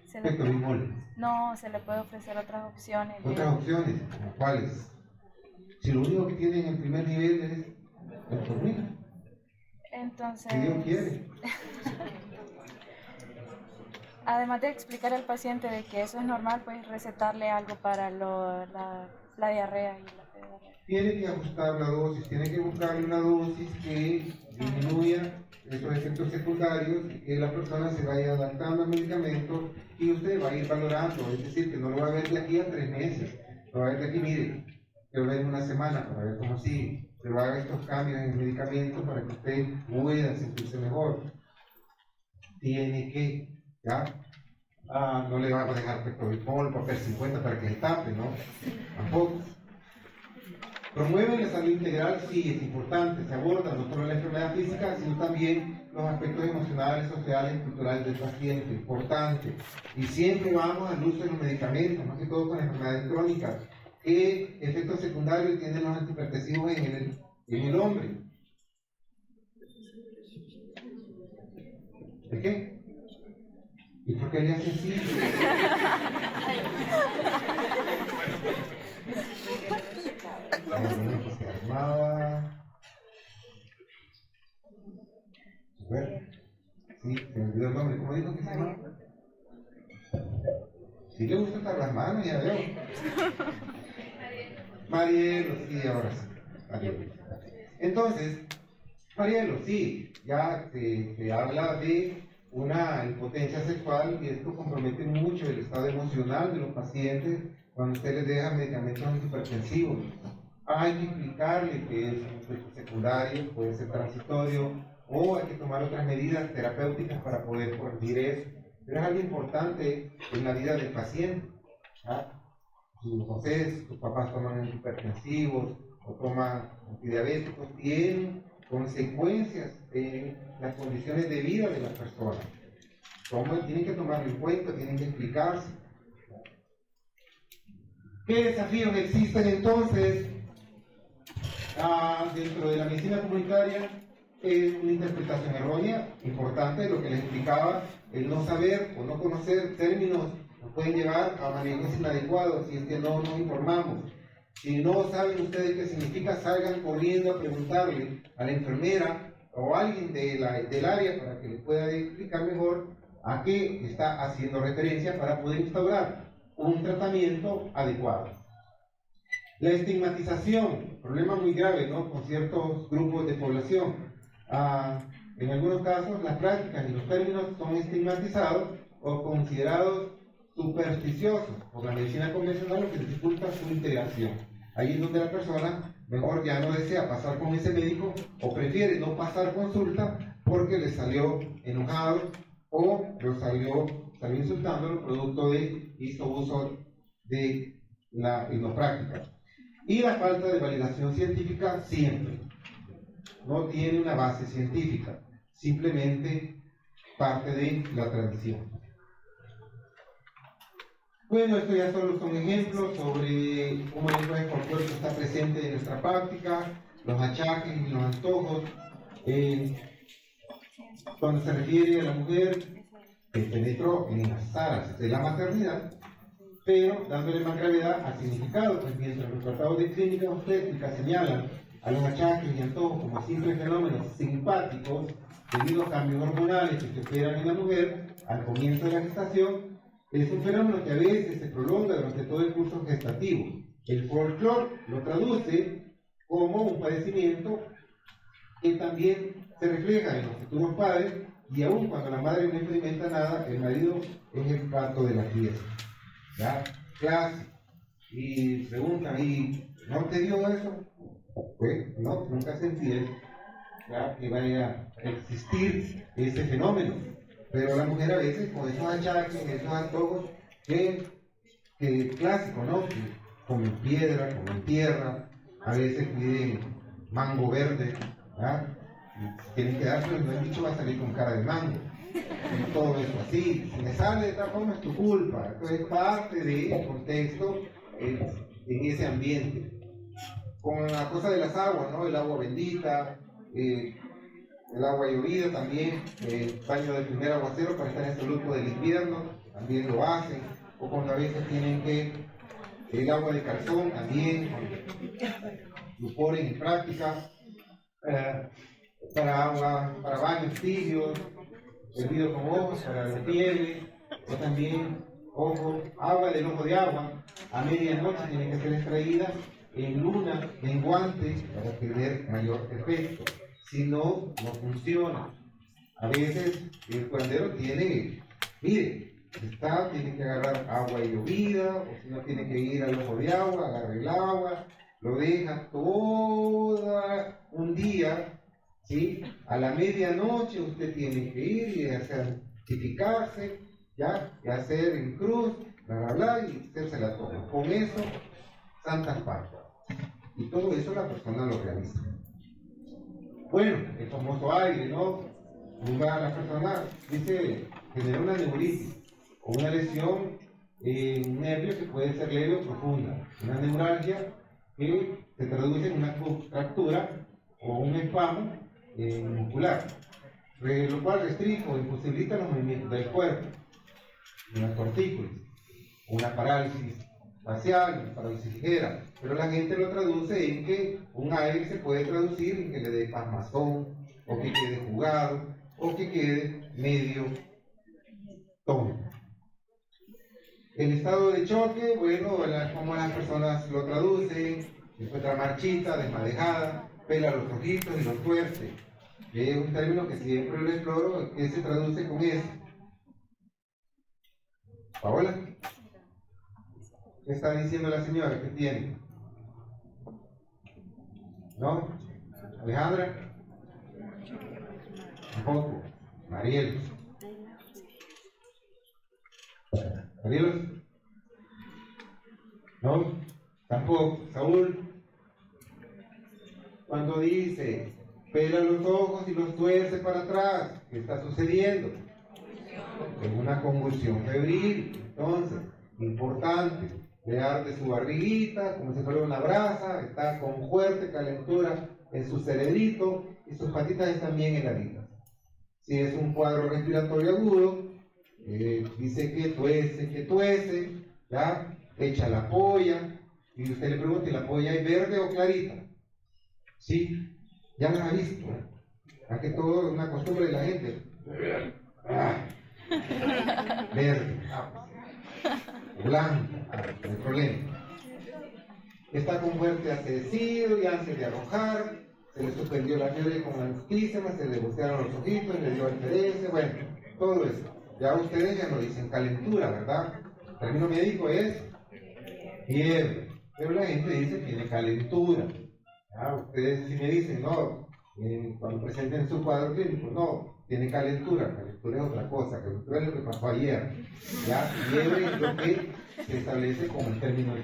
Se le- Pectorimol. no, se le puede ofrecer otras opciones. Otras opciones, ¿como cuáles? Si lo único que tiene en el primer nivel es metformina, Entonces, si Dios quiere. además de explicar al paciente de que eso es normal, pues recetarle algo para la diarrea y la pedorrea. Tiene que ajustar la dosis, tiene que buscarle una dosis que disminuya esos efectos secundarios y que la persona se vaya adaptando al medicamento y usted va a ir valorando, es decir, que no lo va a ver de aquí a 3 meses, lo va a ver de aquí, mire, que lo ve en una semana para ver cómo sigue, pero haga estos cambios en el medicamento para que usted pueda sentirse mejor. Tiene que, ¿ya? No le va a dejar pectorimol, papel 50 para que se tape, ¿no? Tampoco. Promueve la salud integral, sí, es importante, se aborda no solo la enfermedad física, sino también los aspectos emocionales, sociales y culturales del paciente, importante. Y siempre vamos al uso de los medicamentos, más que todo con enfermedades crónicas. ¿Qué efectos secundarios tienen los antihipertensivos en el hombre? ¿De qué? ¿Y por qué le hace así? Que se armaba. Bueno, sí, se me olvidó el nombre. ¿Cómo dijo que se llamaba? Si le gusta estar las manos, ya veo. Marielo, sí, ahora sí. Marielo. Entonces, Marielo, sí, ya se habla de una impotencia sexual y esto compromete mucho el estado emocional de los pacientes cuando usted les deja medicamentos antihipertensivos. Hay que explicarle que es un efecto secundario, puede ser transitorio, o hay que tomar otras medidas terapéuticas para poder corregir eso. Pero es algo importante en la vida del paciente. Si no sé, sus papás toman antihipertensivos o toman antidiabéticos, tienen consecuencias en las condiciones de vida de las personas. Tienen que tomarlo en cuenta, tienen que explicarse. ¿Qué desafíos existen entonces dentro de la medicina comunitaria? Una interpretación errónea, importante, de lo que les explicaba, el no saber o no conocer términos nos pueden llevar a manejos inadecuados si es que no nos informamos. Si no saben ustedes qué significa, salgan corriendo a preguntarle a la enfermera o a alguien del área para que les pueda explicar mejor a qué está haciendo referencia para poder instaurar un tratamiento adecuado. La estigmatización, problema muy grave, ¿no?, con ciertos grupos de población. En algunos casos, las prácticas y los términos son estigmatizados o considerados supersticiosos por la medicina convencional, lo que dificulta su integración. Ahí es donde la persona mejor ya no desea pasar con ese médico o prefiere no pasar consulta porque le salió enojado o salió insultándolo producto de hizo uso de la hipnopráctica. Y la falta de validación científica siempre no tiene una base científica, simplemente parte de la tradición. Bueno, esto ya solo son ejemplos sobre cómo el lenguaje corporal está presente en nuestra práctica, los achaques y los antojos. Cuando se refiere a la mujer que penetró en las salas de la maternidad, pero dándole más gravedad al significado, pues mientras los tratados de clínica obstétrica señalan a los achaques y antojos como simples fenómenos simpáticos debido a cambios hormonales que se operan en la mujer al comienzo de la gestación, es un fenómeno que a veces se prolonga durante todo el curso gestativo. El folclore lo traduce como un padecimiento que también se refleja en los futuros padres, y aún cuando la madre no experimenta nada, el marido es el plato de la fiesta. ¿Ya? Clásico. Y preguntan, ¿y no te dio eso? Pues no, nunca sentí ¿ya?, que vaya a existir ese fenómeno. Pero la mujer a veces con esos achaques, esos antojos, que clásico, ¿no? Que comen piedra, comen tierra, a veces piden mango verde, ¿ya?, Si tienen que dárselo, no han dicho va a salir con cara de mango. Y todo eso así. Si me sale de tal forma es tu culpa. Entonces parte del contexto en ese ambiente. Con la cosa de las aguas, ¿no? El agua bendita, el agua llovida también, el baño del primer aguacero para estar en ese luto del invierno, también lo hacen. O cuando a veces tienen que, el agua de calzón también, lo ponen en práctica. Para agua, para baños tibios, servido con ojos para la piel, o también, ojo, agua del ojo de agua, a medianoche tiene que ser extraída en luna menguante para tener mayor efecto. Si no, no funciona. A veces el curandero tiene, mire, tiene que agarrar agua llovida, o si no tiene que ir al ojo de agua, agarra el agua, lo deja todo un día. ¿Sí? A la medianoche usted tiene que ir y santificarse, ¿ya? Y hacer en cruz, bla, bla, bla, y hacerse la toma. Con eso, santas partes. Y todo eso la persona lo realiza. Bueno, el famoso aire, ¿no? La persona dice, genera una neuritis o una lesión en un nervio que puede ser leve o profunda. Una neuralgia que se traduce en una fractura o un espasmo muscular, lo cual restringe o imposibilita los movimientos del cuerpo, una tortícolis, una parálisis facial, una parálisis ligera, pero la gente lo traduce en que un aire se puede traducir en que le dé pasmazón, o que quede jugado, o que quede medio tonto. El estado de choque, bueno, como las personas lo traducen, encuentra marchita, desmadejada, pela los ojitos y los tuerce. Es un término que siempre lo exploro, que se traduce con eso. Paola, ¿qué está diciendo la señora? ¿Qué tiene? ¿No? ¿Alejandra? Tampoco. Mariel. ¿Mariel? ¿No? Tampoco. Saúl. Cuando dice, pela los ojos y los tuerce para atrás, ¿qué está sucediendo? Es una convulsión febril. Entonces, importante, le arde su barriguita, como si fuera una brasa, está con fuerte calentura en su cerebrito y sus patitas están bien heladitas. Si es un cuadro respiratorio agudo, dice que tuece, ¿ya? Echa la polla, y usted le pregunta, ¿y la polla es verde o clarita? Sí, ya las ha visto, ¿eh? Más que todo es una costumbre de la gente. Verde, blanca, no hay problema. Está con fuerte acedecido y antes de arrojar, se le suspendió la fiebre con antísima, se le bucearon los ojitos, le dio alterencia, bueno, todo eso. Ya ustedes ya no dicen calentura, ¿verdad? El término médico es fiebre, pero la gente dice que tiene calentura. ¿Ya? Ustedes si me dicen, no, cuando presenten su cuadro clínico, no, tiene calentura, calentura es otra cosa, calentura es lo que pasó ayer. ¿Ya? Fiebre es lo que se establece como el término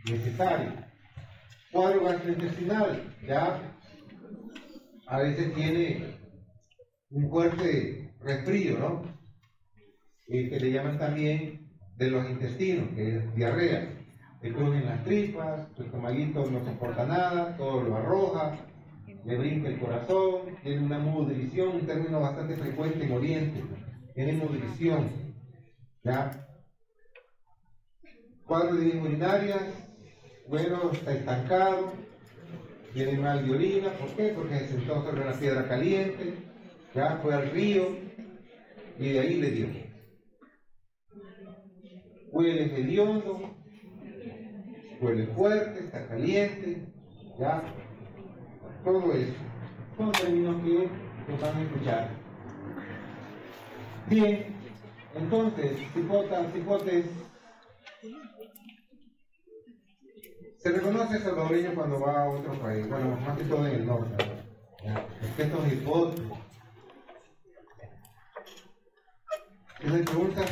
necesario. Cuadro gastrointestinal, ya a veces tiene un fuerte resfrío, ¿no? Que le llaman también de los intestinos, que es diarrea. Le crujen las tripas, su estomaguito no soporta nada, todo lo arroja, le brinca el corazón, tiene una mudrición, un término bastante frecuente en Oriente, tiene mudrición, ¿ya? Cuadro de vías urinarias, bueno, está estancado, tiene mal de orina, ¿por qué? Porque se sentó sobre una piedra caliente, ya fue al río y de ahí le dio. Huele hediondo, huele fuerte, está caliente, ya, todo eso. Son términos que nos van a escuchar. Bien, entonces, cipotes. Se reconoce salvadoreño cuando va a otro país, bueno, más que todo en el norte, ¿no? Estos hipotes. ¿Tienen preguntas?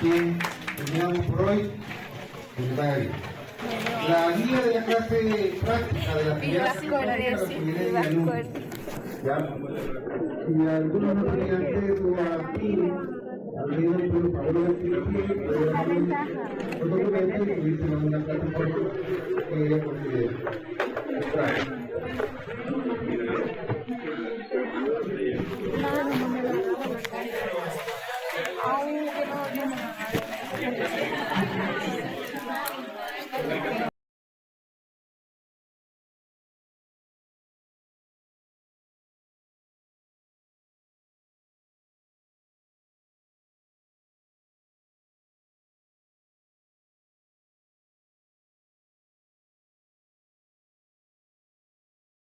Bien, terminamos por hoy. La guía de la clase práctica de la primera y algunos estudiantes o aquí, al menos por favor de los documentos y una plataforma que ella considera.